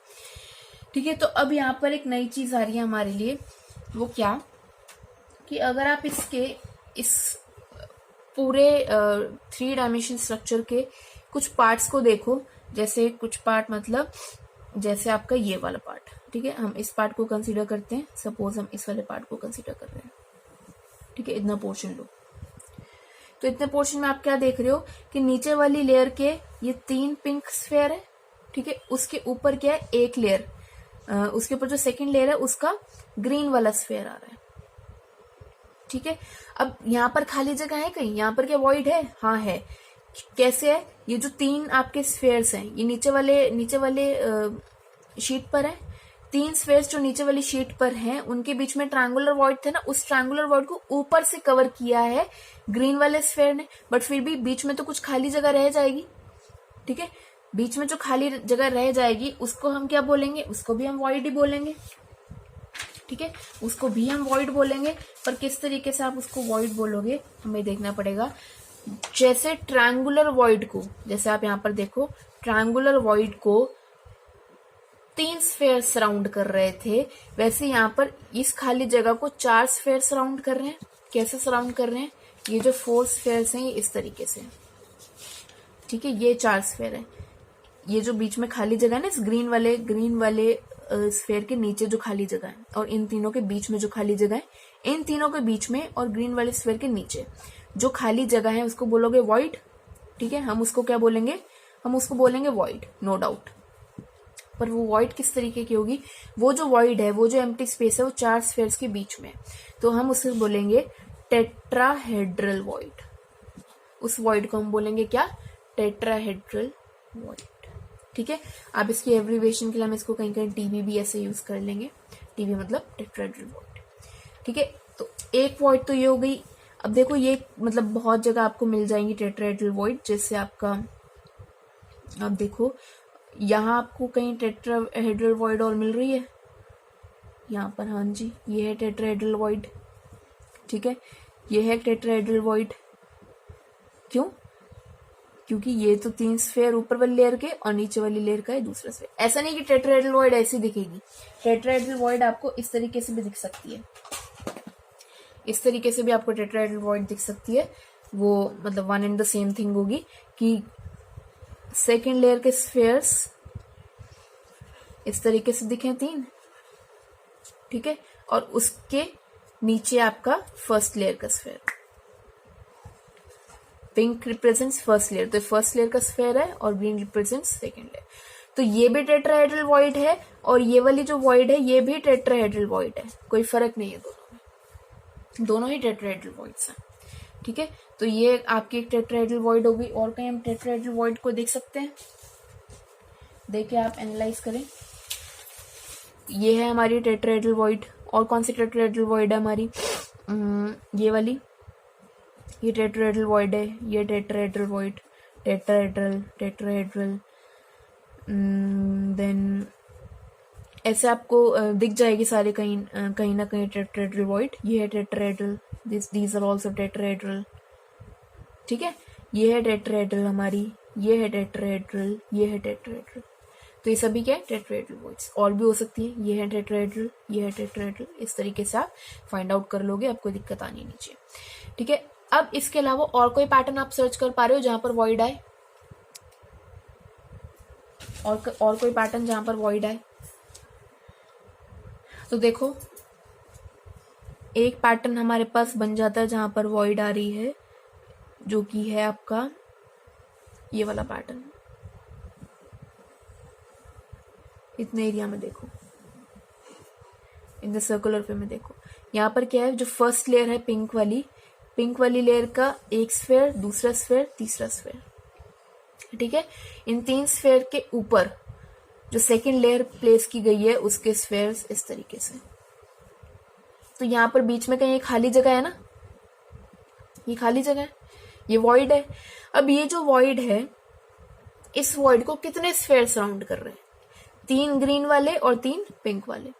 ठीक है। तो अब यहाँ पर एक नई चीज आ रही है हमारे लिए, वो क्या कि अगर आप इस पूरे 3 डायमेंशन स्ट्रक्चर के कुछ पार्ट्स को देखो, जैसे कुछ पार्ट मतलब जैसे आपका ये वाला पार्ट, ठीक है, हम इस पार्ट को कंसीडर करते हैं, सपोज हम इस वाले पार्ट को कंसीडर कर रहे हैं, ठीक है। इतना पोर्शन लो, तो इतने पोर्शन में आप क्या देख रहे हो कि नीचे वाली लेयर के ये 3 पिंक स्फेयर है, ठीक है। उसके ऊपर क्या है, एक लेयर, उसके ऊपर जो सेकंड लेयर है उसका ग्रीन वाला स्फेयर आ रहा है, ठीक है। अब यहाँ पर खाली जगह है कहीं, यहाँ पर क्या वॉइड है, हाँ है। कैसे है, ये जो 3 आपके स्फेयर्स हैं ये नीचे वाले शीट पर है, 3 स्फेयर्स जो नीचे वाली शीट पर हैं उनके बीच में ट्रायंगुलर वॉइड थे ना, उस ट्रायंगुलर वॉइड को ऊपर से कवर किया है ग्रीन वाले स्फेयर ने, बट फिर भी बीच में तो कुछ खाली जगह रह जाएगी, ठीक है। बीच में जो खाली जगह रह जाएगी उसको हम क्या बोलेंगे, उसको भी हम वॉइड ही बोलेंगे, ठीक है, उसको भी हम वॉइड बोलेंगे। पर किस तरीके से आप उसको वॉइड बोलोगे हमें देखना पड़ेगा। जैसे ट्रायंगुलर वॉइड को, जैसे आप यहाँ पर देखो, ट्रायंगुलर वॉइड को 3 स्फेयर सराउंड कर रहे थे, वैसे यहाँ पर इस खाली जगह को 4 स्फेयर सराउंड कर रहे हैं। कैसे सराउंड कर रहे हैं, ये जो 4 स्फेयर्स हैं ये इस तरीके से, ठीक है, ये 4 स्फेयर है। ये जो बीच में खाली जगह है ना, इस ग्रीन वाले स्फेयर के नीचे जो खाली जगह है और इन तीनों के बीच में जो खाली जगह है, इन तीनों के बीच में और ग्रीन वाले स्फेयर के नीचे जो खाली जगह है उसको बोलोगे वॉइड, ठीक है। हम उसको क्या बोलेंगे, हम उसको बोलेंगे वॉइड, नो डाउट। पर वो वॉइड किस तरीके की होगी, वो जो वॉइड है, वो जो एम्प्टी स्पेस है वो 4 स्फेयर्स के बीच में, तो हम उसे बोलेंगे टेट्राहेड्रल वॉइड। उस वॉइड को हम बोलेंगे क्या, टेट्राहेड्रल वॉइड, ठीक है। आप इसकी एब्रीविएशन के लिए हम इसको कहीं टीवी भी ऐसे यूज कर लेंगे, टीवी मतलब टेट्राहेड्रल वॉइड, ठीक है। तो एक वॉइड तो ये हो गई। अब देखो ये मतलब बहुत जगह आपको मिल जाएंगी टेट्राहेड्रल वॉइड, जैसे आपका, अब देखो यहाँ आपको कहीं टेट्राहेड्रल वॉइड और मिल रही है, यहाँ पर, हाँ जी, ये है टेट्राहेड्रल वॉइड, ठीक है, ये है टेट्राहेड्रल वॉइड। क्यों, क्योंकि ये तो 3 स्फेयर ऊपर वाली लेयर के और नीचे वाली लेयर का है दूसरा स्फेयर। ऐसा नहीं कि टेट्राहेड्रल वॉइड ऐसी दिखेगी, टेट्राहेड्रल वॉइड आपको इस तरीके से भी दिख सकती है, इस तरीके से भी आपको टेट्राहेड्रल वॉइड दिख सकती है। वो मतलब one and the same thing होगी कि सेकेंड लेयर के स्फेयर्स इस तरीके से दिखे 3, ठीक है, और उसके नीचे आपका फर्स्ट लेयर का sphere. Pink represents first layer, तो फर्स्ट लेयर का स्फेयर है, और ग्रीन रिप्रेजेंट्स सेकेंड लेयर। तो ये भी टेट्राहेड्रल वॉइड है और ये वाली जो वॉइड है ये भी टेट्राहेड्रल वॉइड है, कोई फर्क नहीं है दोनों में, दोनों ही टेट्राहेड्रल वॉइड्स हैं, ठीक है। तो ये आपकी एक टेट्राहेड्रल वॉइड होगी। और कहीं हम टेट्राहेड्रल वॉइड को देख सकते हैं, देखिए आप एनालाइज करें, ये है हमारी टेट्राहेड्रल वॉइड। और कौन सी टेट्राहेड्रल वॉइड है हमारी, ये वाली, ये टेट्राहेड्रल वॉइड है, ये टेट्राहेड्रल वॉइड, टेट्राहेड्रल देन ऐसे आपको दिख जाएगी सारे कहीं ना कहीं टेट्राहेड्रल वॉइड। ये है tetrahedral, these are also tetrahedral, ठीक है। ये है टेट्राहेड्रल हमारी, ये है टेट्राहेड्रल, ये है टेट्राहेड्रल। तो ये सभी क्या है, टेट्राहेड्रल वॉइड्स। और भी हो सकती है, ये है टेट्राहेड्रल, ये है टेट्राहेड्रल। इस तरीके से आप फाइंड आउट कर लोगे, आपको दिक्कत आनी नहीं चाहिए। ठीक है, अब इसके अलावा और कोई पैटर्न आप सर्च कर पा रहे हो जहां पर वॉइड आए? और कोई पैटर्न जहां पर वॉइड आए? तो देखो, एक पैटर्न हमारे पास बन जाता है जहां पर वॉइड आ रही है, जो कि है आपका ये वाला पैटर्न। इतने एरिया में देखो, इन द सर्कुलर वे में देखो, यहाँ पर क्या है, जो फर्स्ट लेयर है पिंक वाली लेयर का एक स्फेयर, दूसरा स्फेयर, तीसरा स्फेयर, ठीक है। इन 3 स्फेयर के ऊपर जो सेकंड लेयर प्लेस की गई है उसके स्फेयर्स इस तरीके से। तो यहाँ पर बीच में कहीं एक खाली जगह है ना, ये खाली जगह है, ये वॉइड है। अब ये जो वॉइड है, इस वॉइड को कितने स्फेयर सराउंड कर रहे हैं? 3 ग्रीन वाले और 3 पिंक वाले,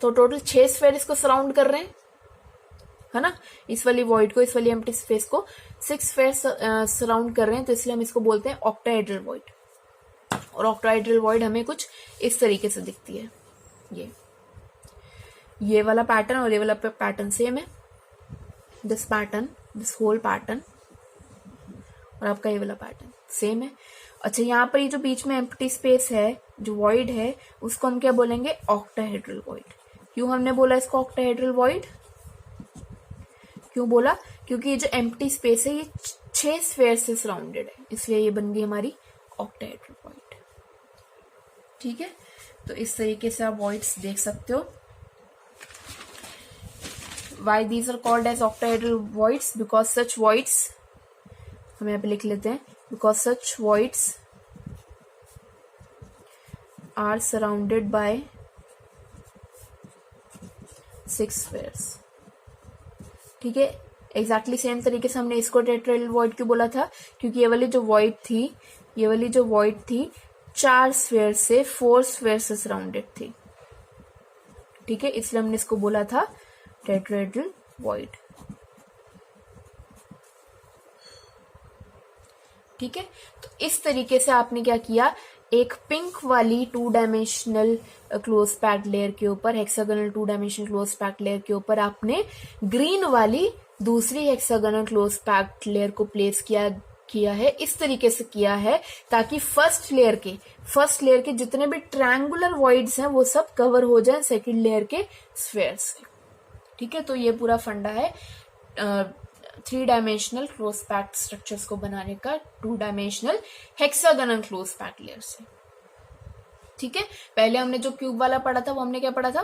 तो टोटल 6 स्फेयर इसको सराउंड कर रहे हैं, है ना। इस वाली वॉइड को, इस वाली एम्प्टी स्पेस को 6 स्फेयर सराउंड कर रहे हैं, तो इसलिए हम इसको बोलते हैं ऑक्टाहेड्रल वॉइड। और ऑक्टाहेड्रल वॉइड हमें कुछ इस तरीके से दिखती है। ये वाला पैटर्न और ये वाला पैटर्न सेम है, दिस होल पैटर्न, और आपका ये वाला पैटर्न सेम है। अच्छा, यहाँ पर ये जो बीच में एम्प्टी स्पेस है, जो वॉइड है, उसको हम क्या बोलेंगे? Octahedral void. क्यों हमने बोला इसको ऑक्टाहेड्रल वॉइड? क्यों बोला? क्योंकि ये जो एम्प्टी स्पेस है ये 6 स्फेयर से सराउंडेड है, इसलिए ये बन गई हमारी ऑक्टाहेड्रल वॉइड। ठीक है, तो इस तरीके से आप वॉइड्स देख सकते हो। Why these are called as octahedral voids? Because such voids, हम यहाँ पे लिख लेते हैं, because such voids are surrounded by 6 spheres। ठीक है, एग्जैक्टली सेम तरीके से हमने इसको टेट्राहेड्रल वॉइड क्यों बोला था? क्योंकि ये वाली जो वॉइड थी 4 स्फेयर से 4 स्फेयर से सराउंडेड थी। ठीक है, इसलिए हमने इसको बोला था टेट्राहेड्रल वॉइड। ठीक है, तो इस तरीके से आपने क्या किया, एक पिंक वाली 2 डायमेंशनल क्लोज पैक्ड लेयर के ऊपर, hexagonal 2 dimensional close packed layer के ऊपर आपने ग्रीन वाली दूसरी हेक्सागोनल क्लोज पैक्ड लेयर को प्लेस किया है। इस तरीके से किया है ताकि फर्स्ट लेयर के जितने भी ट्रायंगुलर वॉइड्स हैं वो सब कवर हो जाए सेकंड लेयर के स्फेयर से। ठीक है, तो ये पूरा फंडा है 3 डायमेंशनल क्लोज पैक्ड स्ट्रक्चर्स को बनाने का 2 dimensional hexagonal close packed layer से। ठीक है, पहले हमने जो क्यूब वाला पढ़ा था वो हमने क्या पढ़ा था?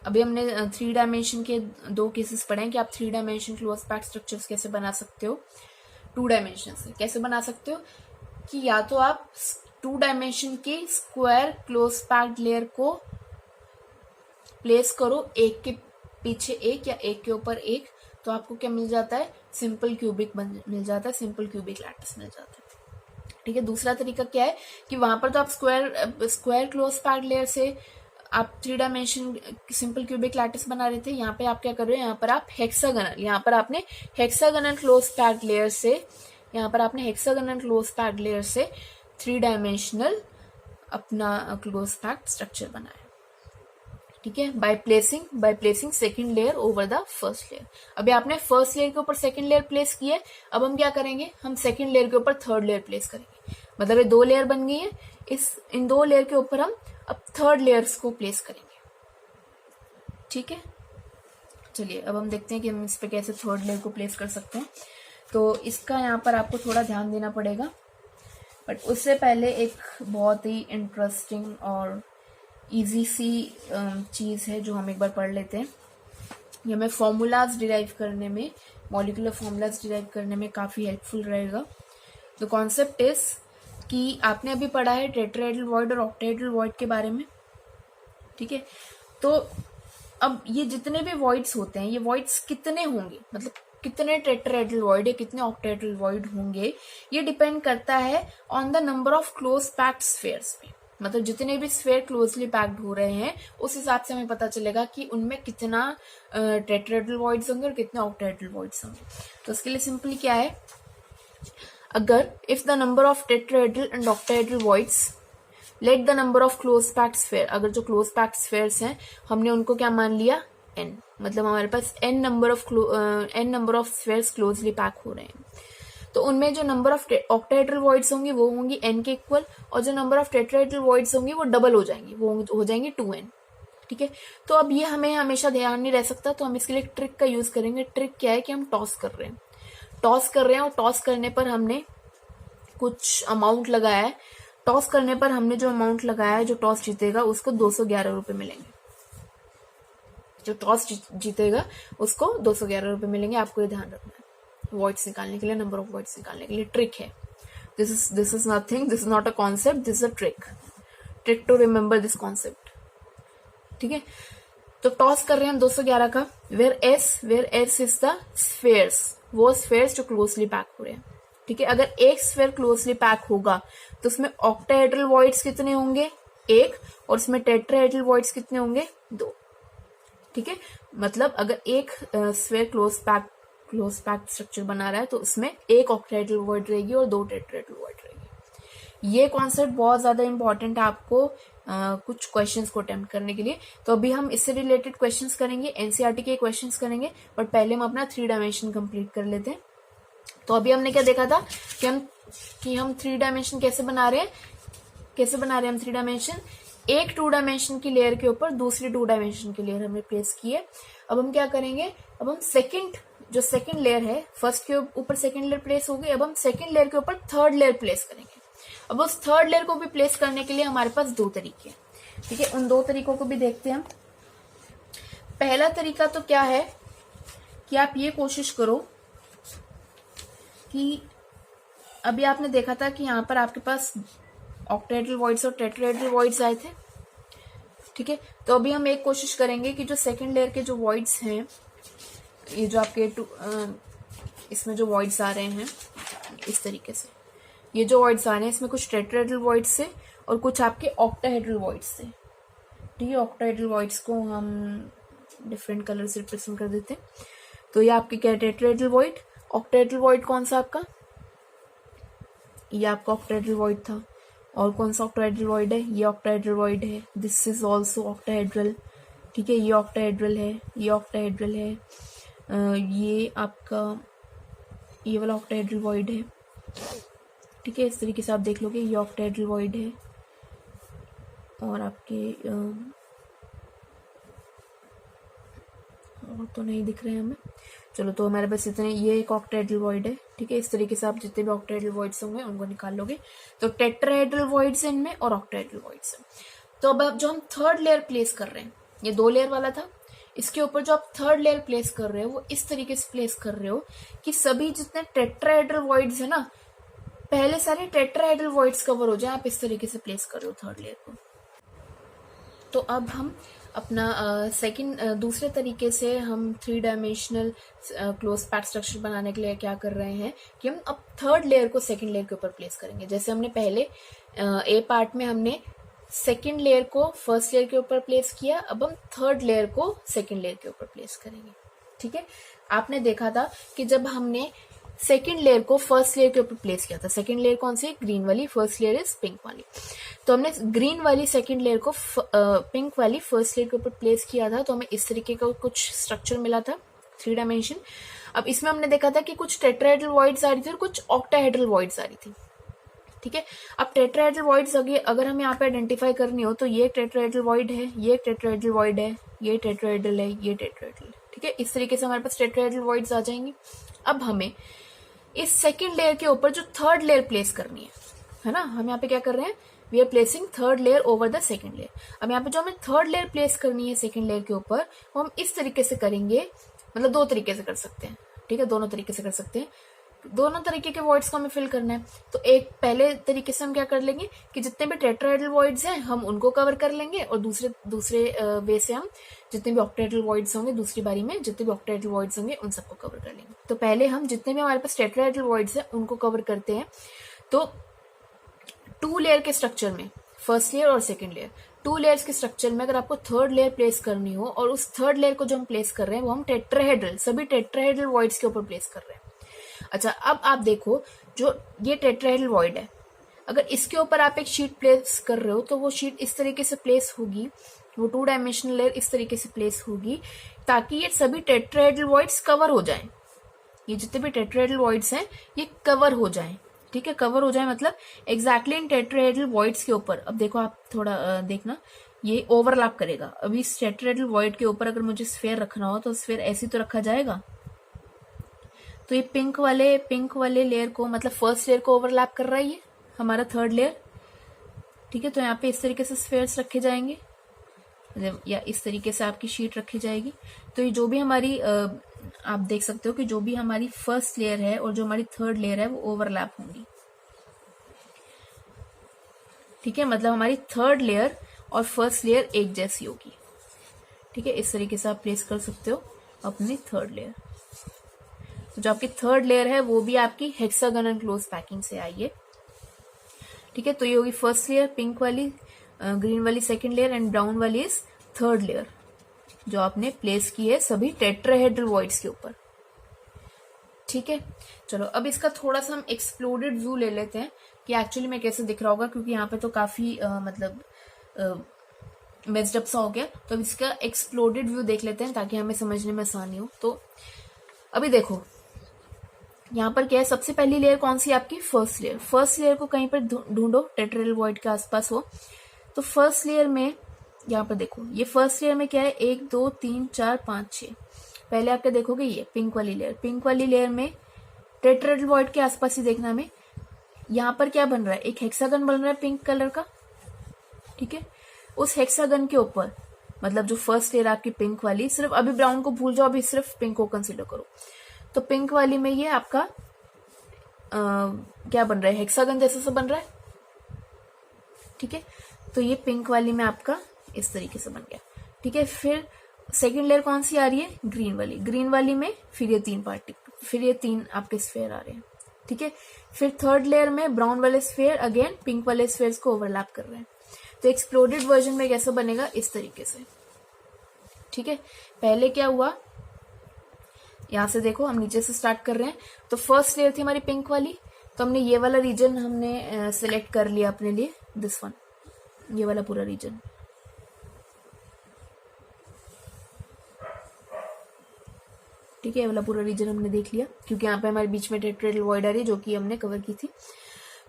अभी हमने 3 डायमेंशन के 2 केसेस पढ़े हैं कि आप 3 डायमेंशन क्लोज पैक्ड स्ट्रक्चर्स कैसे बना सकते हो। 2 डायमेंशन से कैसे बना सकते हो कि या तो आप 2 डायमेंशन की स्क्वायर क्लोज पैक्ड लेयर को प्लेस करो, एक के पीछे एक या एक के ऊपर एक, तो आपको क्या मिल जाता है? सिंपल क्यूबिक मिल जाता है, सिंपल क्यूबिक लैटिस मिल जाता है। ठीक है, दूसरा तरीका क्या है कि वहां पर तो आप स्क्वायर क्लोज पैक्ड लेयर से आप 3 डायमेंशन सिंपल क्यूबिक लैटिस बना रहे थे। यहाँ पे आप क्या कर रहे हो? यहाँ पर आप यहाँ पर आपने हेक्सागोनल क्लोज पैक्ड लेयर से 3 डायमेंशनल अपना क्लोज पैक्ड स्ट्रक्चर बनाया। ठीक है, by placing second layer over the first layer. अभी आपने फर्स्ट लेयर के ऊपर सेकंड लेयर प्लेस की है, अब हम क्या करेंगे? हम सेकंड लेयर के ऊपर थर्ड लेयर प्लेस करेंगे। मतलब ये 2 लेयर बन गई है, इन 2 लेयर के ऊपर हम अब थर्ड लेयर्स को प्लेस करेंगे। ठीक है, चलिए अब हम देखते हैं कि हम इस पे कैसे थर्ड लेयर को प्लेस कर सकते हैं। तो इसका यहाँ पर आपको थोड़ा ध्यान देना पड़ेगा, बट उससे पहले एक बहुत ही इंटरेस्टिंग और इजी सी चीज़ है जो हम एक बार पढ़ लेते हैं। ये हमें फॉर्मूलाज डिराइव करने में, मॉलिक्यूलर फॉर्मूलाज डिराइव करने में काफ़ी हेल्पफुल रहेगा। द कॉन्सेप्ट इज कि आपने अभी पढ़ा है टेट्राहेड्रल वॉइड और ऑक्टाहेड्रल वॉइड के बारे में। ठीक है, तो अब ये जितने भी वॉइड्स होते हैं, ये वॉइड्स कितने होंगे, मतलब कितने टेट्राहेड्रल वॉइड या कितने ऑक्टाहेड्रल वॉइड होंगे, ये डिपेंड करता है on the number of close packed spheres पे। मतलब जितने भी स्फेयर क्लोजली पैक्ड हो रहे हैं उस हिसाब से हमें पता चलेगा कि उनमें कितना टेट्राहेड्रल वॉइड्स होंगे और कितने ऑक्टाहेड्रल वॉइड्स होंगे। तो इसके लिए सिंपली क्या है, अगर if the number of tetrahedral and octahedral voids let the number of close packed sphere, अगर जो क्लोज पैक्ड स्फेयर्स हैं हमने उनको क्या मान लिया? n, मतलब हमारे पास n number of spheres closely pack हो रहे हैं। तो उनमें जो नंबर ऑफ ऑक्टाहेड्रल वॉइड्स होंगी वो होंगी n के इक्वल, और जो नंबर ऑफ टेट्राहेड्रल वॉइड्स होंगी वो डबल हो जाएंगी, वो हो जाएंगी 2n। ठीक है, तो अब ये हमें हमेशा ध्यान नहीं रह सकता, तो हम इसके लिए ट्रिक का यूज करेंगे। ट्रिक क्या है कि हम टॉस कर रहे हैं, और टॉस करने पर हमने कुछ अमाउंट लगाया है। टॉस करने पर हमने जो अमाउंट लगाया है, जो टॉस जीतेगा उसको 211 रुपए मिलेंगे। जो टॉस जीतेगा उसको 211 रुपए मिलेंगे। आपको ये ध्यान रखना है वॉइड्स निकालने के लिए, नंबर ऑफ वॉइड्स निकालने के लिए। ट्रिक है, this is nothing, this is not a concept, this is a trick to remember this concept. ठीक है, तो टॉस कर रहे हैं हम 211 का। Where S is the spheres, वो स्फेयर्स जो क्लोजली पैक हो रहे हैं। ठीक है, अगर एक स्फेयर क्लोजली पैक होगा तो उसमें ऑक्टाहेड्रल वॉइड्स कितने होंगे? 1, और उसमें टेट्राहेड्रल वॉइड्स कितने होंगे? 2। ठीक है, मतलब अगर एक स्फेयर क्लोज पैक स्ट्रक्चर बना रहा है तो उसमें एक ऑक्टाहेड्रल वॉइड रहेगी और 2 टेट्राहेड्रल वॉइड रहेगी। ये कॉन्सेप्ट बहुत ज्यादा इंपॉर्टेंट है आपको कुछ क्वेश्चंस को अटेम्प्ट करने के लिए। तो अभी हम इससे रिलेटेड क्वेश्चंस करेंगे, एनसीईआरटी के क्वेश्चंस करेंगे, बट पहले हम अपना 3 डायमेंशन कंप्लीट कर लेते हैं। तो अभी हमने क्या देखा था कि हम 3 डायमेंशन कैसे बना रहे हैं हम 3 डायमेंशन। एक 2 डायमेंशन की लेयर के ऊपर दूसरी 2 डायमेंशन की लेयर हमने प्लेस की है। अब हम क्या करेंगे, अब हम सेकंड लेयर है, फर्स्ट के ऊपर सेकंड लेयर प्लेस हो गई, अब हम सेकंड लेयर के ऊपर थर्ड लेयर प्लेस करेंगे। अब उस थर्ड लेयर को भी प्लेस करने के लिए हमारे पास 2 तरीके हैं। ठीक है, उन 2 तरीकों को भी देखते हैं हम। पहला तरीका तो क्या है कि आप ये कोशिश करो कि अभी आपने देखा था कि यहाँ पर आपके पास ऑक्टाहेड्रल वॉइड्स और टेट्राहेड्रल वॉइड्स आए थे। ठीक है, तो अभी हम एक कोशिश करेंगे कि जो सेकंड लेयर के जो वॉइड्स हैं, ये जो आपके इसमें जो वॉइड्स आ रहे हैं इस तरीके से, ये जो वॉइड्स आ रहे हैं इसमें कुछ टेट्राहेड्रल वॉइड्स से और कुछ आपके ऑक्टाहेड्रल वॉइड्स से। ठीक है, ऑक्टाहेड्रल वॉइड्स को हम डिफरेंट कलर से रिप्रेजेंट कर देते हैं। तो ये आपके क्या, टेट्राहेड्रल वॉइड। ऑक्टाहेड्रल वॉइड कौन सा आपका? ये आपका ऑक्टाहेड्रल वॉइड था। और कौन सा ऑक्टाहेड्रल वॉइड है? ये ऑक्टाहेड्रल वॉइड है। This is also octahedral. ठीक है, ये ऑक्टाहेड्रल है, ये ऑक्टाहेड्रल है, ये आपका ये वाला ऑक्टाहेड्रल वॉइड है। ठीक है, इस तरीके से आप देख लोगे, ये ऑक्टाहेड्रल वॉइड है। और आपके और तो नहीं दिख रहे हैं हमें। चलो, तो हमारे पास इतने, ये एक ऑक्टाहेड्रल वॉइड है। ठीक है, इस तरीके से आप जितने भी ऑक्टाहेड्रल वॉइड्स होंगे उनको निकाल लोगे। तो टेट्राहेड्रल वॉइड्स इनमें और ऑक्टाहेड्रल वॉइड्स हैं। तो अब जो हम थर्ड लेयर प्लेस कर रहे हैं, ये 2 लेयर वाला था, इसके ऊपर जो आप थर्ड लेयर प्लेस कर रहे हो वो इस तरीके से प्लेस कर रहे हो कि सभी जितने टेट्राहेड्रल वॉइड्स है ना, पहले सारे टेट्राहेड्रल वॉइड्स कवर हो जाए। आप इस तरीके से प्लेस कर रहे हो थर्ड लेयर को। तो अब हम अपना दूसरे तरीके से हम 3 डायमेंशनल क्लोज पैक स्ट्रक्चर बनाने के लिए क्या कर रहे हैं कि हम अब थर्ड लेयर को सेकंड लेयर के ऊपर प्लेस करेंगे। जैसे हमने पहले ए पार्ट में हमने सेकंड लेयर को फर्स्ट लेयर के ऊपर प्लेस किया, अब हम थर्ड लेयर को सेकंड लेयर के ऊपर प्लेस करेंगे। ठीक है, आपने देखा था कि जब हमने सेकेंड लेयर को फर्स्ट लेयर के ऊपर प्लेस किया था, सेकेंड लेयर कौन सी? ग्रीन वाली, फर्स्ट लेयर इज पिंक वाली। तो हमने ग्रीन वाली सेकेंड लेयर को पिंक वाली फर्स्ट लेयर के ऊपर प्लेस किया था, तो हमें इस तरीके का कुछ स्ट्रक्चर मिला था, 3 डायमेंशन। अब इसमें हमने देखा था कि कुछ टेट्राहेड्रल वॉइड्स आ रही थी और कुछ ऑक्टाहेड्रल वॉइड्स आ रही थी। ठीक है, अब टेट्राहेड्रल वॉइड्स अगर हमें यहाँ पे आइडेंटिफाई करनी हो तो ये टेट्राहेड्रल वॉइड है, ये टेट्राहेड्रल वॉइड है, ये टेट्राहेड्रल है, ये टेट्राहेड्रल है। ठीक है, इस तरीके से हमारे पास टेट्राहेड्रल वॉइड्स आ जाएंगी। अब हमें इस सेकेंड लेयर के ऊपर जो थर्ड लेयर प्लेस करनी है ना, हम यहाँ पे क्या कर रहे हैं, we are placing third layer over the second layer. अब यहाँ पे जो हमें थर्ड लेयर प्लेस करनी है सेकेंड लेयर के ऊपर, वो हम इस तरीके से करेंगे, मतलब 2 तरीके से कर सकते हैं। ठीक है, दोनों तरीके से कर सकते हैं, दोनों तरीके के वॉइड्स को हमें फिल करना है। तो एक पहले तरीके से हम क्या कर लेंगे कि जितने भी टेट्राहेड्रल वॉइड्स हैं हम उनको कवर कर लेंगे, और दूसरे वे से हम जितने भी ऑक्टाहेड्रल वॉइड्स होंगे, दूसरी बारी में जितने भी ऑक्टाहेड्रल वॉइड्स होंगे उन सबको कवर कर लेंगे। तो पहले हम जितने भी हमारे पास टेट्राहेड्रल वॉइड्स हैं उनको कवर करते हैं। तो 2 लेयर के स्ट्रक्चर में, फर्स्ट लेयर और सेकेंड लेयर, 2 लेयर्स के स्ट्रक्चर में अगर आपको थर्ड लेयर प्लेस करनी हो, और उस थर्ड लेयर को जो हम प्लेस कर रहे हैं वो हम सभी टेट्राहेड्रल वॉइड्स के ऊपर प्लेस कर रहे हैं। अच्छा, अब आप देखो, जो ये टेट्राहेड्रल वॉइड है, अगर इसके ऊपर आप एक शीट प्लेस कर रहे हो तो वो शीट इस तरीके से प्लेस होगी, वो 2 डायमेंशनल लेयर इस तरीके से प्लेस होगी ताकि ये सभी टेट्राहेड्रल वॉइड्स कवर हो जाएं। ये जितने भी टेट्राहेड्रल वॉइड्स हैं ये कवर हो जाएं। ठीक है, कवर हो जाए मतलब एग्जैक्टली इन टेट्राहेड्रल वॉइड्स के ऊपर। अब देखो आप थोड़ा देखना, ये ओवरलैप करेगा। अभी इस टेट्राहेड्रल वॉइड के ऊपर अगर मुझे स्फीयर रखना हो तो स्फीयर ऐसे तो रखा जाएगा। तो ये पिंक वाले लेयर को, मतलब फर्स्ट लेयर को ओवरलैप कर रहा है ये हमारा थर्ड लेयर। ठीक है, तो यहाँ पे इस तरीके से स्फीयर्स रखे जाएंगे या इस तरीके से आपकी शीट रखी जाएगी। तो ये जो भी हमारी आप देख सकते हो कि जो भी हमारी फर्स्ट लेयर है और जो हमारी थर्ड लेयर है वो ओवरलैप होंगी। ठीक है, मतलब हमारी थर्ड लेयर और फर्स्ट लेयर एक जैसी होगी। ठीक है, इस तरीके से आप प्लेस कर सकते हो अपनी थर्ड लेयर। तो जो आपकी थर्ड लेयर है वो भी आपकी हेक्सागोनल क्लोज पैकिंग से आई है। ठीक है, तो ये होगी फर्स्ट लेयर, पिंक वाली, ग्रीन वाली सेकंड लेयर एंड ब्राउन वाली इज थर्ड लेयर जो आपने प्लेस की है सभी टेट्राहेड्रल वॉइड्स के ऊपर। ठीक है, चलो अब इसका थोड़ा सा हम एक्सप्लोडेड व्यू ले लेते हैं कि एक्चुअली में कैसे दिख रहा होगा, क्योंकि यहाँ पे तो काफी मतलब मेस्ड अप सा हो गया। तो अब इसका एक्सप्लोडेड व्यू देख लेते हैं ताकि हमें समझने में आसानी हो। तो अभी देखो यहाँ पर क्या है, सबसे पहली लेयर कौन सी आपकी फर्स्ट लेयर। फर्स्ट लेयर को कहीं पर ढूंढो टेट्राहेड्रल वॉइड के आसपास हो। तो फर्स्ट लेयर में यहाँ पर देखो, ये फर्स्ट लेयर में क्या है, 1 2 3 4 5 6। पहले आपके देखोगे ये पिंक वाली लेयर, पिंक वाली लेयर में टेट्राहेड्रल वॉइड के आसपास ही देखना में यहाँ पर क्या बन रहा है, एक हेक्सागन बन रहा है पिंक कलर का। ठीक है, उस हेक्सागन के ऊपर, मतलब जो फर्स्ट लेयर आपकी पिंक वाली, सिर्फ अभी ब्राउन को भूल जाओ, अभी सिर्फ पिंक को कंसीडर करो। तो पिंक वाली में ये आपका क्या बन रहा है, हेक्सागन जैसा सा बन रहा है। ठीक है, तो ये पिंक वाली में आपका इस तरीके से बन गया। ठीक है, फिर सेकंड लेयर कौन सी आ रही है, ग्रीन वाली। ग्रीन वाली में फिर ये तीन आपके स्फीयर आ रहे हैं। ठीक है, फिर थर्ड लेयर में ब्राउन वाले स्फीयर अगेन पिंक वाले स्फीयर्स को ओवरलैप कर रहे हैं। तो एक्सप्लोडेड वर्जन में कैसा बनेगा, इस तरीके से। ठीक है, पहले क्या हुआ, यहां से देखो हम नीचे से स्टार्ट कर रहे हैं। तो फर्स्ट लेयर थी हमारी पिंक वाली, तो हमने ये वाला रीजन हमने सिलेक्ट कर लिया अपने लिए, दिस वन, ये वाला पूरा रीजन। ठीक है, ये वाला पूरा रीजन हमने देख लिया, क्योंकि यहाँ पे हमारे बीच में टेट्राहेड्रल वॉइड आ रही है जो कि हमने कवर की थी।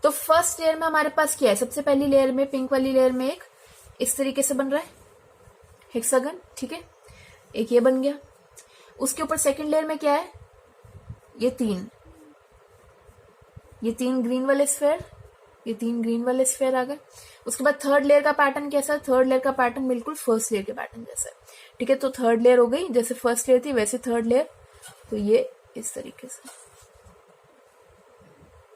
तो फर्स्ट लेयर में हमारे पास क्या है, सबसे पहली लेयर में, पिंक वाली लेयर में एक इस तरीके से बन रहा है हेक्सागन। ठीक है, एक ये बन गया। उसके ऊपर सेकंड लेयर में क्या है, ये तीन ग्रीन वाले स्फीयर, ये तीन ग्रीन वाले स्फीयर आ गए। उसके बाद थर्ड लेयर का पैटर्न कैसा है, थर्ड लेयर का पैटर्न बिल्कुल फर्स्ट लेयर के पैटर्न जैसा है। ठीक है, तो थर्ड लेयर हो गई, जैसे फर्स्ट लेयर थी वैसे थर्ड लेयर। तो ये इस तरीके से।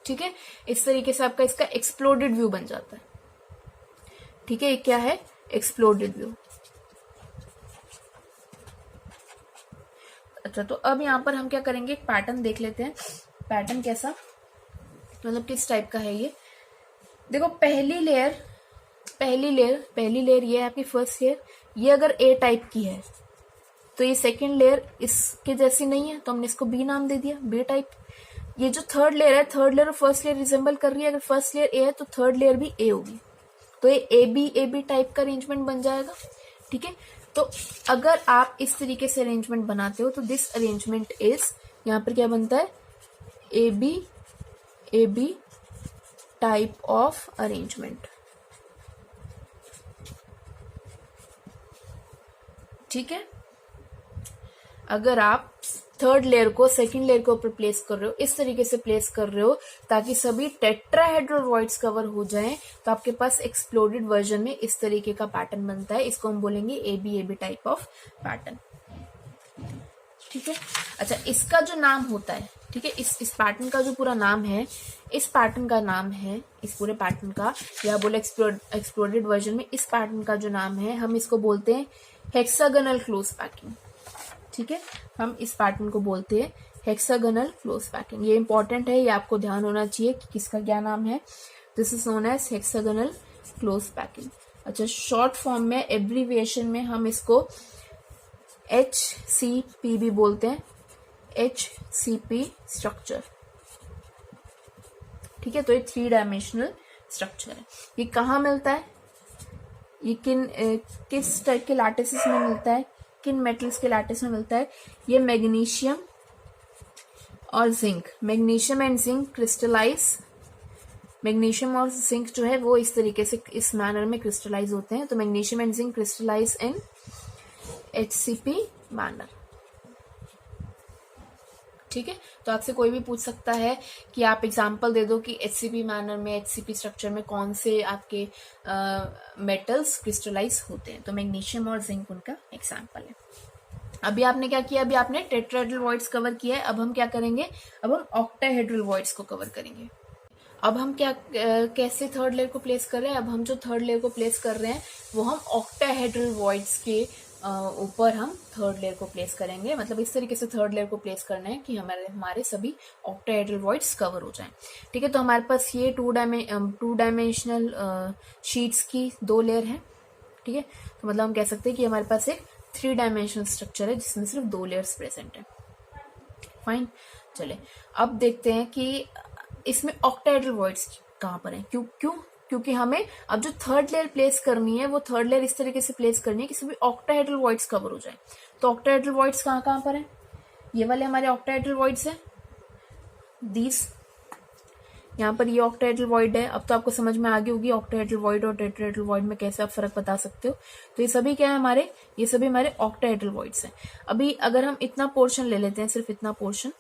ठीक है, इस तरीके से आपका इसका एक्सप्लोडेड व्यू बन जाता है। ठीक है, ये क्या है, एक्सप्लोडेड व्यू। अच्छा, तो अब यहाँ पर हम क्या करेंगे, एक पैटर्न देख लेते हैं। पैटर्न कैसा, मतलब किस टाइप का है ये। देखो पहली लेयर ये है आपकी फर्स्ट लेयर। ये अगर ए टाइप की है तो ये सेकंड लेयर इसके जैसी नहीं है, तो हमने इसको बी नाम दे दिया, बी टाइप। ये जो थर्ड लेयर है, थर्ड लेयर और फर्स्ट लेयर रिजेंबल कर रही है। अगर फर्स्ट लेयर ए है तो थर्ड लेयर भी ए होगी, तो ये ए बी टाइप का अरेंजमेंट बन जाएगा। ठीक है, तो अगर आप इस तरीके से अरेंजमेंट बनाते हो तो दिस अरेंजमेंट इज, यहाँ पर क्या बनता है, A B type of arrangement. ठीक है, अगर आप थर्ड लेयर को सेकंड लेयर के ऊपर प्लेस कर रहे हो, इस तरीके से प्लेस कर रहे हो ताकि सभी टेट्राहेड्रल वॉइड्स कवर हो जाएं, तो आपके पास एक्सप्लोडेड वर्जन में इस तरीके का पैटर्न बनता है। इसको हम बोलेंगे A B type of pattern. ठीक है, अच्छा, इसका जो नाम होता है, ठीक है, इस पैटर्न का जो पूरा नाम है, इस पैटर्न का नाम है, इस पूरे पैटर्न का, या बोले एक्सप्लोडेड वर्जन में इस पैटर्न का जो नाम है, हम इसको बोलते हैं हेक्सागोनल क्लोज पैकिंग। ठीक है, हम इस पैटर्न को बोलते हैं हेक्सागोनल क्लोज पैकिंग। ये इंपॉर्टेंट है, ये आपको ध्यान होना चाहिए कि किसका क्या नाम है। This is known as hexagonal close packing. अच्छा, शॉर्ट फॉर्म में, एब्रीविएशन में हम इसको HCP भी बोलते हैं, HCP स्ट्रक्चर। ठीक है, तो ये 3 डायमेंशनल स्ट्रक्चर है। ये कहाँ मिलता है, ये किस टाइप के लैटिसेस में मिलता है, किन मेटल्स के लैटिस में मिलता है? ये मैग्नीशियम और zinc, magnesium and zinc crystallize, magnesium और जिंक जो है वो इस तरीके से इस मैनर में क्रिस्टलाइज होते हैं। तो magnesium and zinc crystallize in HCP manner. ठीक है, तो आपसे कोई भी पूछ सकता है कि आप एग्जाम्पल दे दो कि HCP मैनर में, HCP स्ट्रक्चर में कौन से आपके मेटल्स क्रिस्टलाइज होते हैं, तो मैग्नीशियम और जिंक उनका एग्जाम्पल है। अभी आपने क्या किया, अभी आपने टेट्राहेड्रल वॉइड्स कवर किया है, अब हम क्या करेंगे, अब हम ऑक्टाहेड्रल वॉइड्स को कवर करेंगे। अब हम क्या कैसे थर्ड लेयर को प्लेस कर रहे हैं, अब हम जो थर्ड लेयर को प्लेस कर रहे हैं वो हम ऑक्टाहेड्रल वॉइड्स के ऊपर हम थर्ड लेयर को प्लेस करेंगे। मतलब इस तरीके से थर्ड लेयर को प्लेस करना है कि हमारे सभी ऑक्टाहेड्रल वॉइड्स कवर हो जाएं। ठीक है, तो हमारे पास ये टू डायमेंशनल शीट्स की 2 लेयर है। ठीक है, तो मतलब हम कह सकते हैं कि हमारे पास एक 3 डायमेंशनल स्ट्रक्चर है जिसमें सिर्फ 2 लेयर्स प्रेजेंट है। फाइन, चले अब देखते हैं कि इसमें ऑक्टाहेड्रल वॉइड्स कहाँ पर है। क्योंकि हमें अब जो थर्ड लेयर प्लेस करनी है वो थर्ड लेयर इस तरीके से प्लेस करनी है कि सभी ऑक्टाहेड्रल वॉइड्स कवर हो जाए। तो ऑक्टाहेड्रल वॉइड्स कहाँ पर है, ये वाले हमारे ऑक्टाहेड्रल वॉइड्स है, दीज यहाँ पर ये ऑक्टाहेड्रल वॉइड है। अब तो आपको समझ में आ गई होगी ऑक्टाहेड्रल वॉइड और टेट्राहेड्रल वॉइड में कैसे आप फर्क बता सकते हो। तो ये सभी क्या है हमारे, ये सभी हमारे ऑक्टाहेड्रल वॉइड्स हैं। अभी अगर हम इतना पोर्शन ले लेते हैं, सिर्फ इतना पोर्शन,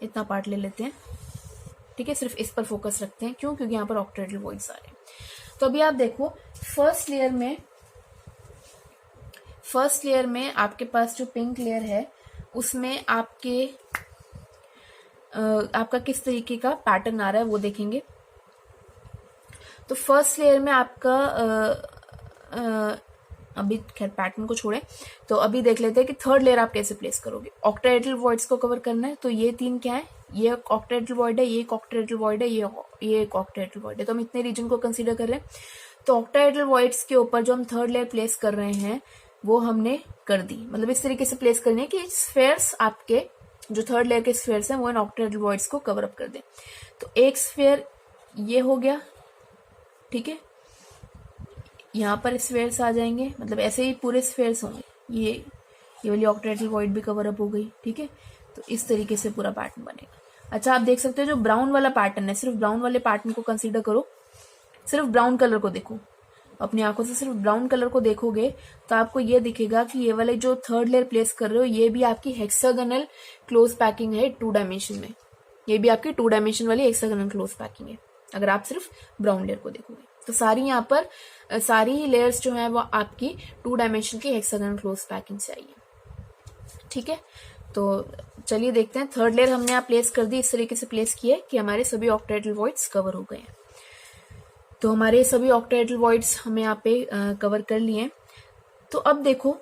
इतना पार्ट ले लेते हैं। ठीक है, सिर्फ इस पर फोकस रखते हैं, क्योंकि यहाँ पर ऑक्टाहेड्रल वॉइड्स आ रहे हैं। तो अभी आप देखो फर्स्ट लेयर में आपके पास जो पिंक लेयर है उसमें आपका किस तरीके का पैटर्न आ रहा है वो देखेंगे। तो फर्स्ट लेयर में आपका अभी खैर पैटर्न को छोड़े, तो अभी देख लेते हैं कि थर्ड लेयर आप कैसे प्लेस करोगे। ऑक्टाहेड्रल वॉइड्स को कवर करना है, तो ये 3 क्या है, ये ऑक्टाहेड्रल वॉइड है, ये एक ऑक्टाहेड्रल वॉइड है, ये एक ऑक्टाहेड्रल वॉइड है। तो हम इतने रीजन को कंसीडर कर रहे हैं। तो ऑक्टाहेड्रल वॉइड्स के ऊपर जो हम थर्ड लेयर प्लेस कर रहे हैं वो हमने कर दी। मतलब इस तरीके से प्लेस करनी है कि स्फेयर्स आपके जो थर्ड लेयर के स्फेयर्स हैं वो इन ऑक्टाहेड्रल वॉइड्स को कवर अप कर दें। तो एक स्फेयर ये हो गया, ठीक है, यहाँ पर स्फेयर्स आ जाएंगे, मतलब ऐसे ही पूरे स्फेयर्स होंगे। ये वाली ऑक्टाहेड्रल वॉइड भी कवर अप हो गई। ठीक है, तो इस तरीके से पूरा पैटर्न बनेगा। अच्छा, आप देख सकते हो जो ब्राउन वाला पैटर्न है, सिर्फ ब्राउन वाले पैटर्न को कंसीडर करो, सिर्फ ब्राउन कलर को देखो, अपनी आंखों से सिर्फ ब्राउन कलर को देखोगे तो आपको ये दिखेगा कि ये वाले जो थर्ड लेयर प्लेस कर रहे हो ये भी आपकी हेक्सागोनल क्लोज पैकिंग है 2 डायमेंशन में। ये भी आपकी 2 डायमेंशन वाली हेक्सागोनल क्लोज पैकिंग है अगर आप सिर्फ ब्राउन लेयर को देखोगे। तो सारी लेयर्स जो है वो आपकी 2 डायमेंशन की हेक्सागोनल क्लोज पैकिंग से आई है। ठीक है, तो चलिए देखते हैं। थर्ड लेयर हमने यहाँ प्लेस कर दी, इस तरीके से प्लेस किया कि हमारे सभी ऑक्टाहेड्रल वॉइड्स कवर हो गए हैं। तो हमारे सभी ऑक्टाहेड्रल वॉइड्स हमें यहाँ पे कवर कर लिए। तो अब देखो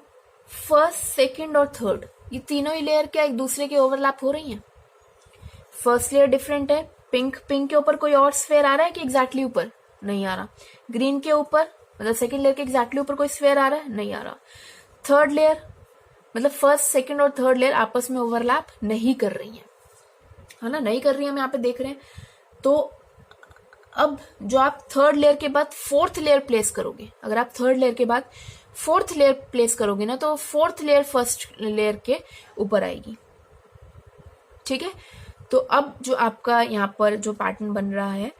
फर्स्ट, सेकंड और थर्ड ये तीनों ही लेयर क्या एक दूसरे के ओवरलैप हो रही हैं। फर्स्ट लेयर डिफरेंट है, पिंक के ऊपर कोई और स्फेयर आ रहा है कि एग्जैक्टली ऊपर नहीं आ रहा। ग्रीन के ऊपर मतलब सेकंड लेयर के एग्जैक्टली ऊपर कोई स्फेयर आ रहा है, नहीं आ रहा। थर्ड लेयर मतलब फर्स्ट, सेकंड और थर्ड लेयर आपस में ओवरलैप नहीं कर रही है ना, नहीं कर रही है, हम यहाँ पे देख रहे हैं। तो अब जो आप थर्ड लेयर के बाद फोर्थ लेयर प्लेस करोगे, अगर आप थर्ड लेयर के बाद फोर्थ लेयर प्लेस करोगे ना, तो फोर्थ लेयर फर्स्ट लेयर के ऊपर आएगी। ठीक है, तो अब जो आपका यहाँ पर जो पैटर्न बन रहा है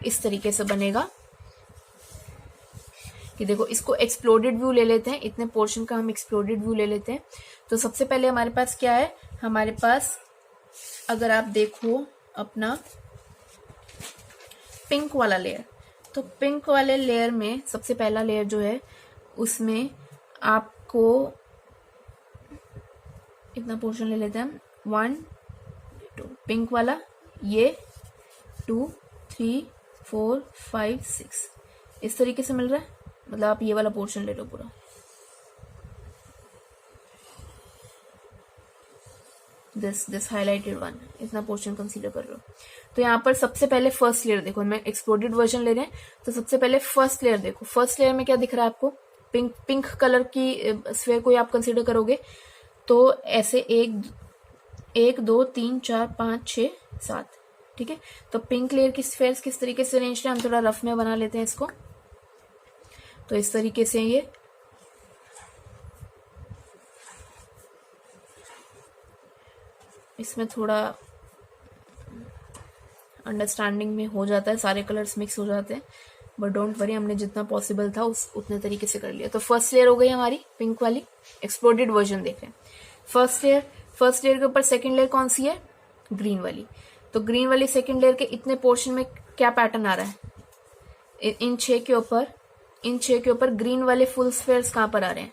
इस तरीके से बनेगा कि देखो, इसको एक्सप्लोडेड व्यू ले लेते हैं, इतने पोर्शन का हम एक्सप्लोडेड व्यू ले लेते हैं। तो सबसे पहले हमारे पास क्या है, हमारे पास अगर आप देखो अपना पिंक वाला लेयर, तो पिंक वाले लेयर में सबसे पहला लेयर जो है उसमें आपको इतना पोर्शन ले लेते हैं, 1 2 पिंक वाला, ये 2 3 4 5 6 इस तरीके से मिल रहा है। मतलब आप ये वाला पोर्शन ले लो पूरा, दिस हाईलाइटेड वन, इतना पोर्शन कंसीडर कर रहे हो। तो यहाँ पर सबसे पहले फर्स्ट लेयर देखो, मैं एक्सप्लोडेड वर्जन ले रहे हैं, तो सबसे पहले फर्स्ट लेयर देखो। फर्स्ट लेयर में क्या दिख रहा है आपको, पिंक कलर की स्फेयर को आप कंसीडर करोगे तो ऐसे 1 2 3 4 5 6 7। ठीक है, तो पिंक लेयर की स्फेयर्स किस तरीके से अरेंज है, हम थोड़ा रफ में बना लेते हैं इसको। तो इस तरीके से ये इसमें थोड़ा अंडरस्टैंडिंग में हो जाता है, सारे कलर्स मिक्स हो जाते हैं, बट डोंट वरी, हमने जितना पॉसिबल था उतने तरीके से कर लिया। तो फर्स्ट लेयर हो गई हमारी पिंक वाली, एक्सप्लोडेड वर्जन देख रहे हैं। फर्स्ट लेयर के ऊपर सेकंड लेयर कौन सी है? ग्रीन वाली। तो ग्रीन वाली सेकंड लेयर के इतने पोर्शन में क्या पैटर्न आ रहा है? इन 6 के ऊपर ग्रीन वाले फुल स्फेयर्स कहां पर आ रहे हैं?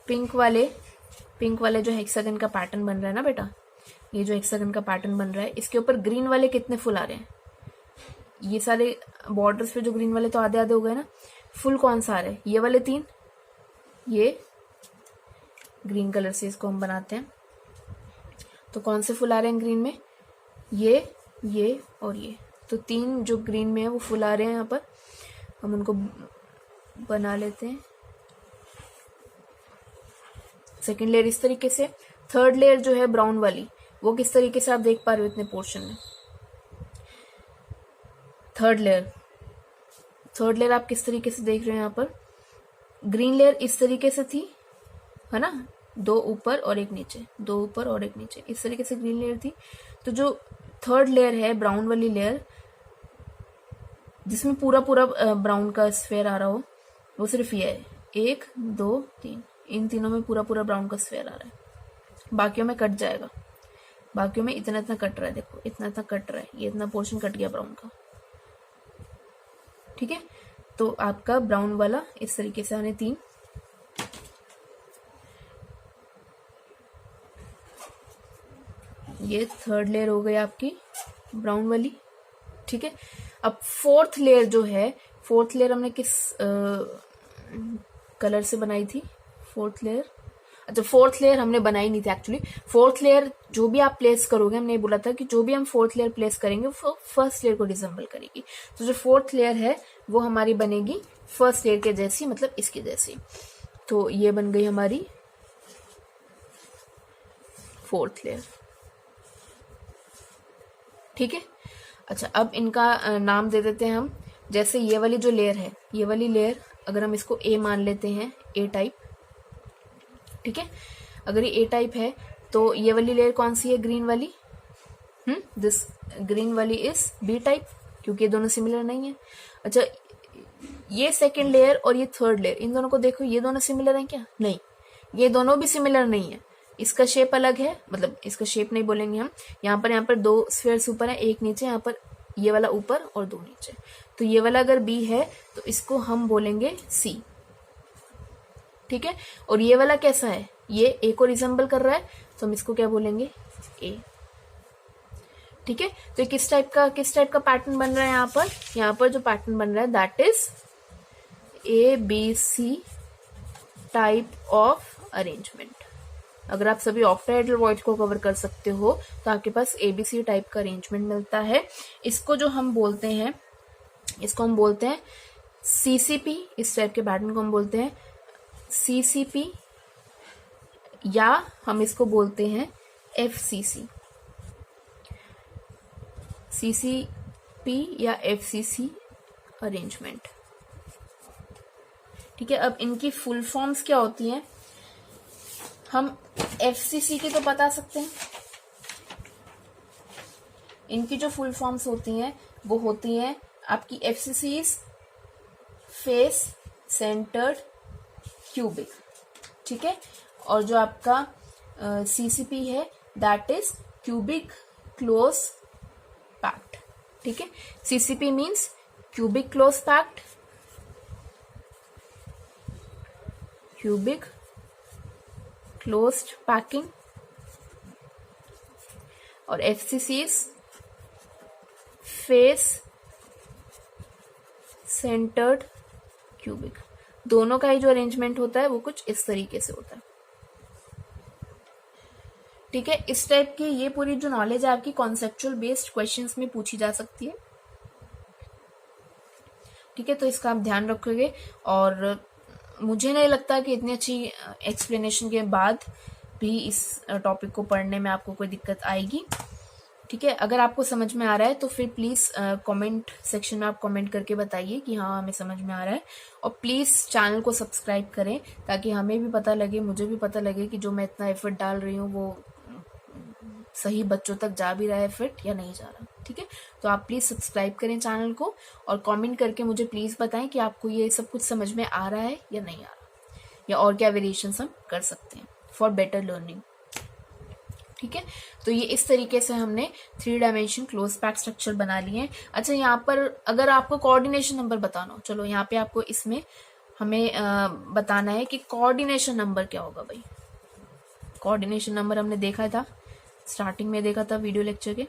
पिंक वाले जो हेक्सागन का पैटर्न बन रहा है ना बेटा, ये जो हेक्सागन का पैटर्न बन रहा है, इसके ऊपर ग्रीन वाले कितने फुल आ रहे हैं? ये सारे बॉर्डर्स पे जो ग्रीन वाले तो आधे आधे हो गए ना, फुल कौन सा आ रहा है? ये वाले 3, ये ग्रीन कलर से इसको हम बनाते हैं। तो कौन से फुल आ रहे हैं ग्रीन में? ये और ये। तो 3 जो ग्रीन में है वो फुल आ रहे हैं यहाँ पर, हम उनको बना लेते हैं। सेकेंड लेयर इस तरीके से। थर्ड लेयर जो है ब्राउन वाली, वो किस तरीके से आप देख पा रहे हो इतने पोर्शन में? थर्ड लेयर आप किस तरीके से देख रहे हो यहाँ पर? ग्रीन लेयर इस तरीके से थी, है ना, 2 ऊपर और 1 नीचे, 2 ऊपर और 1 नीचे, इस तरीके से ग्रीन लेयर थी। तो जो थर्ड लेयर है ब्राउन वाली लेयर, जिसमें पूरा ब्राउन का स्फेयर आ रहा हो, वो सिर्फ ये है, 1 2 3, इन तीनों में पूरा ब्राउन का स्फेयर आ रहा है। बाकियों में कट जाएगा, बाकियों में इतना कट रहा है, देखो इतना कट रहा है, ये इतना पोर्शन कट गया ब्राउन का, ठीक है। तो आपका ब्राउन वाला इस तरीके से आने 3, ये थर्ड लेयर हो गई आपकी ब्राउन वाली, ठीक है। अब फोर्थ लेयर जो है, फोर्थ लेयर हमने किस कलर से बनाई थी? फोर्थ लेयर हमने बनाई नहीं थी एक्चुअली। फोर्थ लेयर जो भी आप प्लेस करोगे, हमने बोला था कि जो भी हम फोर्थ लेयर प्लेस करेंगे वो फर्स्ट लेयर को रिजेंबल करेगी। तो जो फोर्थ लेयर है वो हमारी बनेगी फर्स्ट लेयर के जैसी, मतलब इसके जैसी। तो ये बन गई हमारी फोर्थ लेयर, ठीक है। अच्छा, अब इनका नाम दे देते हैं हम। जैसे ये वाली जो लेयर है, ये वाली लेयर अगर हम इसको ए मान लेते हैं, ए टाइप, ठीक है। अगर ये ए टाइप है तो ये वाली लेयर कौन सी है? ग्रीन वाली। दिस ग्रीन वाली इज बी टाइप, क्योंकि ये दोनों सिमिलर नहीं है। अच्छा, ये सेकेंड लेयर और ये थर्ड लेयर, इन दोनों को देखो, ये दोनों सिमिलर हैं क्या? नहीं, ये दोनों भी सिमिलर नहीं है। इसका शेप अलग है, मतलब इसका शेप नहीं बोलेंगे हम। यहाँ पर 2 स्फेयर्स ऊपर है, 1 नीचे, यहाँ पर ये वाला ऊपर और 2 नीचे। तो ये वाला अगर बी है तो इसको हम बोलेंगे सी, ठीक है। और ये वाला कैसा है? ये ए को रिजेंबल कर रहा है, तो हम इसको क्या बोलेंगे? ए, ठीक है। तो किस टाइप का पैटर्न बन रहा है यहाँ पर जो पैटर्न बन रहा है, that is A B C type of arrangement. अगर आप सभी ऑक्टाहेड्रल वॉइड को कवर कर सकते हो तो आपके पास एबीसी टाइप का अरेंजमेंट मिलता है। इसको हम बोलते हैं सीसीपी। इस टाइप के पैटर्न को हम बोलते हैं सीसीपी, या हम इसको बोलते हैं एफसीसी, सीसीपी या एफसीसी अरेंजमेंट, ठीक है। अब इनकी फुल फॉर्म्स क्या होती हैं? हम एफसीसी की तो बता सकते हैं। इनकी जो फुल फॉर्म्स होती हैं वो होती हैं आपकी एफसीसी फेस सेंटर्ड क्यूबिक, ठीक है। और जो आपका सीसीपी है that is cubic close packed, ठीक है। CCP means cubic close packed, cubic closed packing, और एफसीसी फेस सेंटर्ड क्यूबिक। दोनों का ही जो अरेंजमेंट होता है वो कुछ इस तरीके से होता है, ठीक है। इस टाइप की ये पूरी जो नॉलेज है आपकी कॉन्सेप्चुअल बेस्ड क्वेश्चंस में पूछी जा सकती है, ठीक है। तो इसका आप ध्यान रखोगे, और मुझे नहीं लगता कि इतनी अच्छी एक्सप्लेनेशन के बाद भी इस टॉपिक को पढ़ने में आपको कोई दिक्कत आएगी, ठीक है। अगर आपको समझ में आ रहा है तो फिर प्लीज कमेंट सेक्शन में आप कमेंट करके बताइए कि हाँ हमें समझ में आ रहा है, और प्लीज चैनल को सब्सक्राइब करें ताकि हमें भी पता लगे, मुझे भी पता लगे कि जो मैं इतना एफर्ट डाल रही हूँ वो सही बच्चों तक जा भी रहा है फिट या नहीं जा रहा, ठीक है। तो आप प्लीज सब्सक्राइब करें चैनल को और कमेंट करके मुझे प्लीज बताएं कि आपको ये सब कुछ समझ में आ रहा है या नहीं आ रहा, या और क्या वेरिएशन हम कर सकते हैं फॉर बेटर लर्निंग, ठीक है। तो ये इस तरीके से हमने 3 डायमेंशन क्लोज पैक स्ट्रक्चर बना लिए हैं। अच्छा, यहाँ पर अगर आपको कोऑर्डिनेशन नंबर बताना हो, चलो यहाँ पे आपको इसमें हमें बताना है कि कोऑर्डिनेशन नंबर क्या होगा भाई। कोऑर्डिनेशन नंबर हमने देखा था, स्टार्टिंग में देखा था वीडियो लेक्चर के।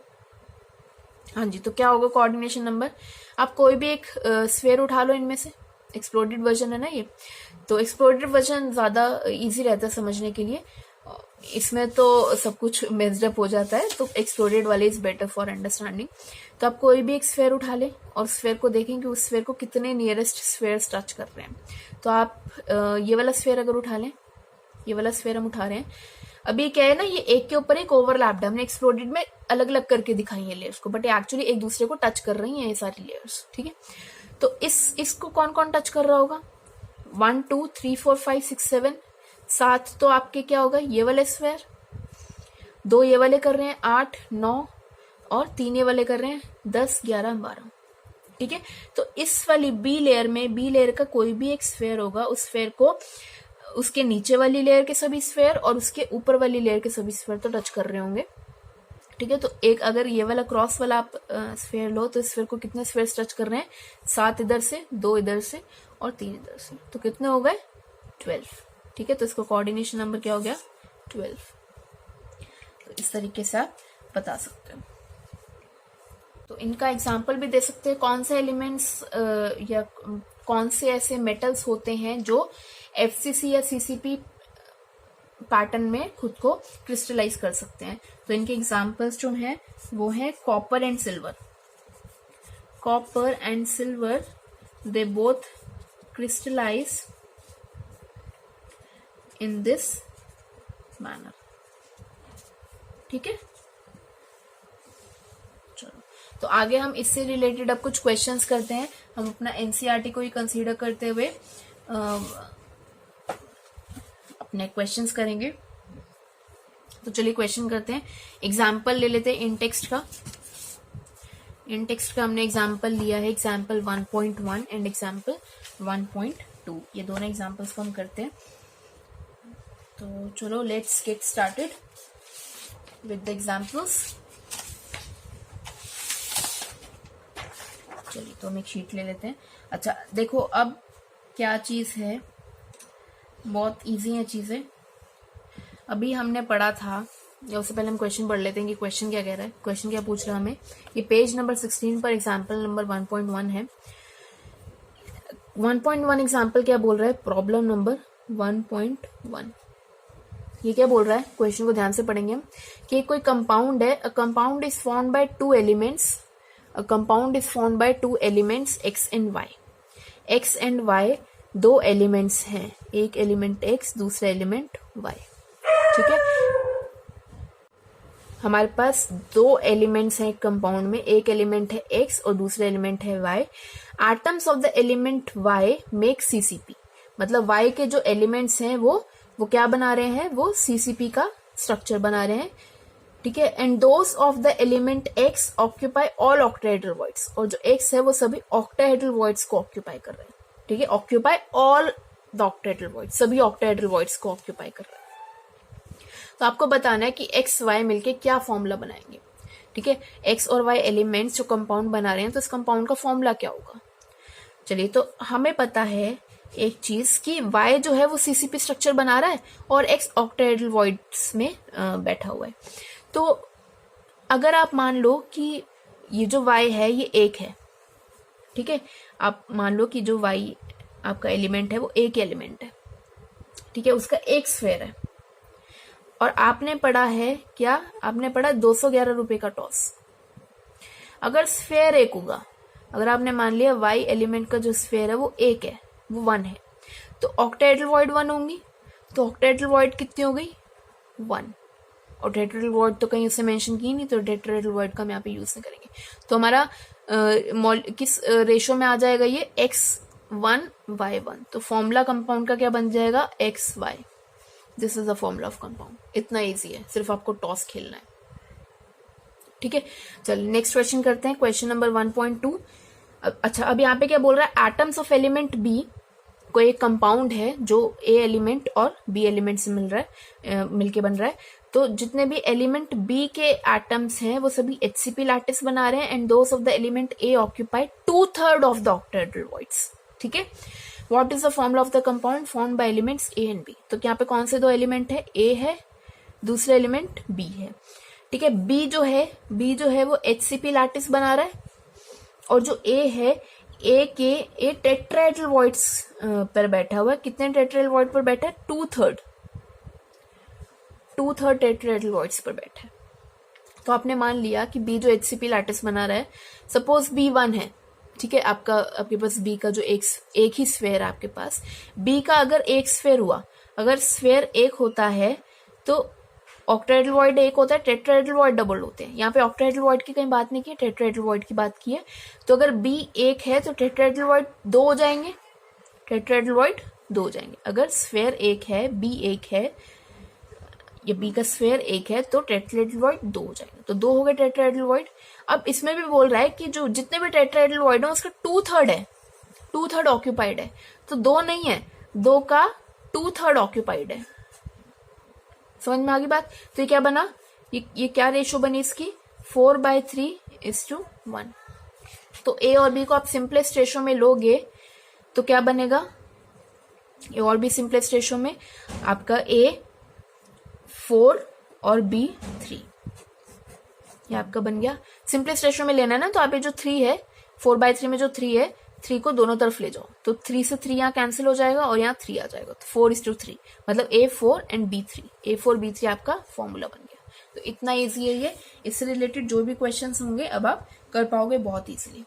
हाँ जी, तो क्या होगा कोऑर्डिनेशन नंबर। आप कोई भी एक स्फेयर उठा लो इनमें से, एक्सप्लोडेड वर्जन है ना ये, तो एक्सप्लोडेड वर्जन ज्यादा इजी रहता है समझने के लिए, इसमें तो सब कुछ मेस्ड अप हो जाता है, तो एक्सप्लोडेड वाले इज बेटर फॉर अंडरस्टैंडिंग। तो आप कोई भी एक स्फेयर उठा लें और स्फेयर को देखें कि उस स्फेयर को कितने नियरेस्ट स्फेयर टच कर रहे हैं। तो आप ये वाला स्फेयर अगर उठा लें, ये वाला स्फेयर हम उठा रहे हैं, अभी क्या है ना, ये एक के ऊपर एक ओवरलैप्ड है, हमने एक्सप्लोडेड में अलग अलग करके दिखाई है लेयर्स को, बट एक्चुअली एक दूसरे को टच कर रही है ये सारी लेयर्स, ठीक है। तो इसको कौन कौन टच कर रहा होगा, 1 2 3 4 5 6 7 7, तो आपके क्या होगा, ये वाले स्फेयर, 2 ये वाले कर रहे हैं 8 9, और 3 ये वाले कर रहे हैं 10 11 12, ठीक है। तो इस वाली बी लेयर में, बी लेयर का कोई भी एक स्फेयर होगा, उस स्फेयर को उसके नीचे वाली लेयर के सभी स्फेयर और उसके ऊपर वाली लेयर के सभी स्फेयर तो टच कर रहे होंगे, ठीक है। तो एक अगर ये वाला क्रॉस वाला आप स्फेयर लो, तो स्फेयर को कितने स्फेयर टच कर रहे हैं, 7 इधर से, 2 इधर से और 3 इधर से, तो कितने हो गए 12, ठीक है। तो इसका कोऑर्डिनेशन नंबर क्या हो गया 12। तो इस तरीके से आप बता सकते हो। तो इनका एग्जाम्पल भी दे सकते हैं, कौन से एलिमेंट्स या कौन से ऐसे मेटल्स होते हैं जो एफसीसी या सीसीपी पैटर्न में खुद को क्रिस्टलाइज कर सकते हैं। तो इनके एग्जाम्पल्स जो हैं वो है copper and silver. Copper and silver, they both crystallize in this manner, ठीक है। चलो, तो आगे हम इससे रिलेटेड अब कुछ क्वेश्चंस करते हैं। हम अपना एनसीईआरटी को ही कंसीडर करते हुए अपने क्वेश्चंस करेंगे। तो चलिए क्वेश्चन करते हैं, एग्जाम्पल ले लेते हैं इन टेक्स्ट का। इन टेक्स्ट का हमने एग्जाम्पल लिया है, एग्जाम्पल 1.1 एंड एग्जाम्पल 1.2, ये दोनों एग्जाम्पल्स को हम करते हैं। तो चलो let's get started with the examples. चलिए, तो हम एक शीट ले लेते हैं। अच्छा देखो, अब क्या चीज है, बहुत इजी है चीजें। अभी हमने पढ़ा था, या उससे पहले हम क्वेश्चन पढ़ लेते हैं कि क्वेश्चन क्या कह रहा है। क्वेश्चन क्या पूछ रहा है हमें, ये पेज नंबर 16 पर एग्जाम्पल नंबर 1.1 है। 1.1 एग्जाम्पल क्या बोल रहा है, प्रॉब्लम नंबर 1.1। ये क्या बोल रहा है, क्वेश्चन को ध्यान से पढ़ेंगे हम, कि कोई कंपाउंड है, a compound is formed by 2 elements, a compound is formed by 2 elements x and y। x and y 2 elements हैं, एक एलिमेंट x, दूसरा एलिमेंट y, ठीक है। हमारे पास 2 एलिमेंट्स हैं कंपाउंड में, एक एलिमेंट है x और दूसरा एलिमेंट है y। Atoms of the element y make CCP, मतलब y के जो एलिमेंट्स हैं वो क्या बना रहे हैं, वो CCP का स्ट्रक्चर बना रहे हैं, ठीक है। And those of the element x occupy all octahedral voids, और जो x है वो सभी ऑक्टाहेड्रल वॉइड्स को ऑक्यूपाई कर रहे हैं, ठीक है। Occupy all the octahedral voids, सभी ऑक्टाहेड्रल वॉइड्स को ऑक्यूपाई कर रहे हैं। तो आपको बताना है कि x y मिलके क्या फॉर्मूला बनाएंगे, ठीक है। x और y एलिमेंट्स जो कंपाउंड बना रहे हैं, तो इस कंपाउंड का फॉर्मूला क्या होगा। चलिए, तो हमें पता है एक चीज कि y जो है वो CCP स्ट्रक्चर बना रहा है और x ऑक्टाहेड्रल वॉइड्स में बैठा हुआ है। तो अगर आप मान लो कि ये जो y है ये एक है, ठीक है, आप मान लो कि जो y आपका एलिमेंट है वो एक एलिमेंट है, ठीक है, उसका एक स्फेयर है, और आपने पढ़ा है क्या, आपने पढ़ा 211 रुपए का टॉस। अगर स्फेयर एक होगा, अगर आपने मान लिया y एलिमेंट का जो स्फेयर है वो एक है, वो 1 है, तो ऑक्टाहेड्रल वॉइड 1 होंगी, तो ऑक्टाहेड्रल वॉइड कितनी हो गई 1। और टेट्राहेड्रल वॉइड तो कहीं उससे मेंशन की नहीं, तो टेट्राहेड्रल वॉइड का हम यहाँ पे यूज नहीं करेंगे। तो हमारा किस रेशो में आ जाएगा ये, x1 y1। तो फॉर्मूला कंपाउंड का क्या बन जाएगा, xy। This is the formula of compound. इतना इजी है, सिर्फ आपको टॉस खेलना है, ठीक है, चलिए नेक्स्ट क्वेश्चन करते हैं, क्वेश्चन नंबर 1.2। अच्छा, अब यहाँ पे क्या बोल रहा है, एटम्स ऑफ एलिमेंट बी, कोई एक कंपाउंड है जो ए एलिमेंट और बी एलिमेंट से मिलके बन रहा है। तो जितने भी एलिमेंट बी के एटम्स हैं वो सभी HCP लैटिस बना रहे हैं, and those of the element A occupy 2/3 of the octahedral voids. ठीक है, what is the formula of the compound formed by elements A and B. तो यहाँ पे कौन से दो एलिमेंट है, ए है, दूसरे एलिमेंट बी है। ठीक है, बी जो है वो HCP लैटिस बना रहा है, और जो ए है, ए टेट्राहेड्रल वॉइड्स पर बैठा हुआ है। कितने टेट्राहेड्रल वॉइड पर बैठा है, 2/3 टेट्राहेड्रल वॉइड्स पर बैठा है। तो आपने मान लिया कि बी जो HCP लैटिस बना रहा है, सपोज B1 है। ठीक है, आपके पास बी का जो एक ही स्फेयर है आपके पास, बी का अगर एक स्फेयर हुआ, अगर स्फेयर एक होता है तो ऑक्टाहेड्रल वॉइड एक होता है, टेट्राहेड्रल वॉइड डबल होते हैं। यहाँ पे ऑक्टाहेड्रल वॉइड की कहीं बात नहीं की है, टेट्राहेड्रल वॉइड की बात की है। तो अगर बी एक है तो टेट्राहेड्रल वॉइड 2 हो जाएंगे, टेट्राहेड्रल वॉइड 2 हो जाएंगे। अगर स्फेयर एक है, बी एक है, या बी का स्फेयर एक है, तो टेट्राहेड्रल वॉइड 2 हो जाएंगे। तो 2 हो गए टेट्राहेड्रल वॉइड। अब इसमें भी बोल रहा है कि जो जितने भी टेट्राहेड्रल वॉइड है उसका 2/3 है, 2/3 ऑक्यूपाइड है। तो 2 नहीं है, 2 का 2/3 ऑक्यूपाइड है। समझ में आ गई बात। तो ये क्या बना, ये क्या रेशो बनी इसकी, 4/3:1। तो ए और बी को आप सिंपलेस्ट रेशो में लोगे तो क्या बनेगा, ए और बी सिंपलेस्ट रेशो में आपका ए 4 और बी 3, ये आपका बन गया। सिंपलेस्ट रेशो में लेना है ना, तो आप ये जो 3 है, 4/3 में जो 3 है, 3 को दोनों तरफ ले जाओ, तो 3 से 3 यहाँ कैंसिल हो जाएगा और यहाँ 3 आ जाएगा, तो 4:3, मतलब A4 and B3, A4 B3 आपका फॉर्मूला बन गया। तो इतना इजी है ये। इससे रिलेटेड जो भी क्वेश्चंस होंगे अब आप कर पाओगे बहुत इजीली।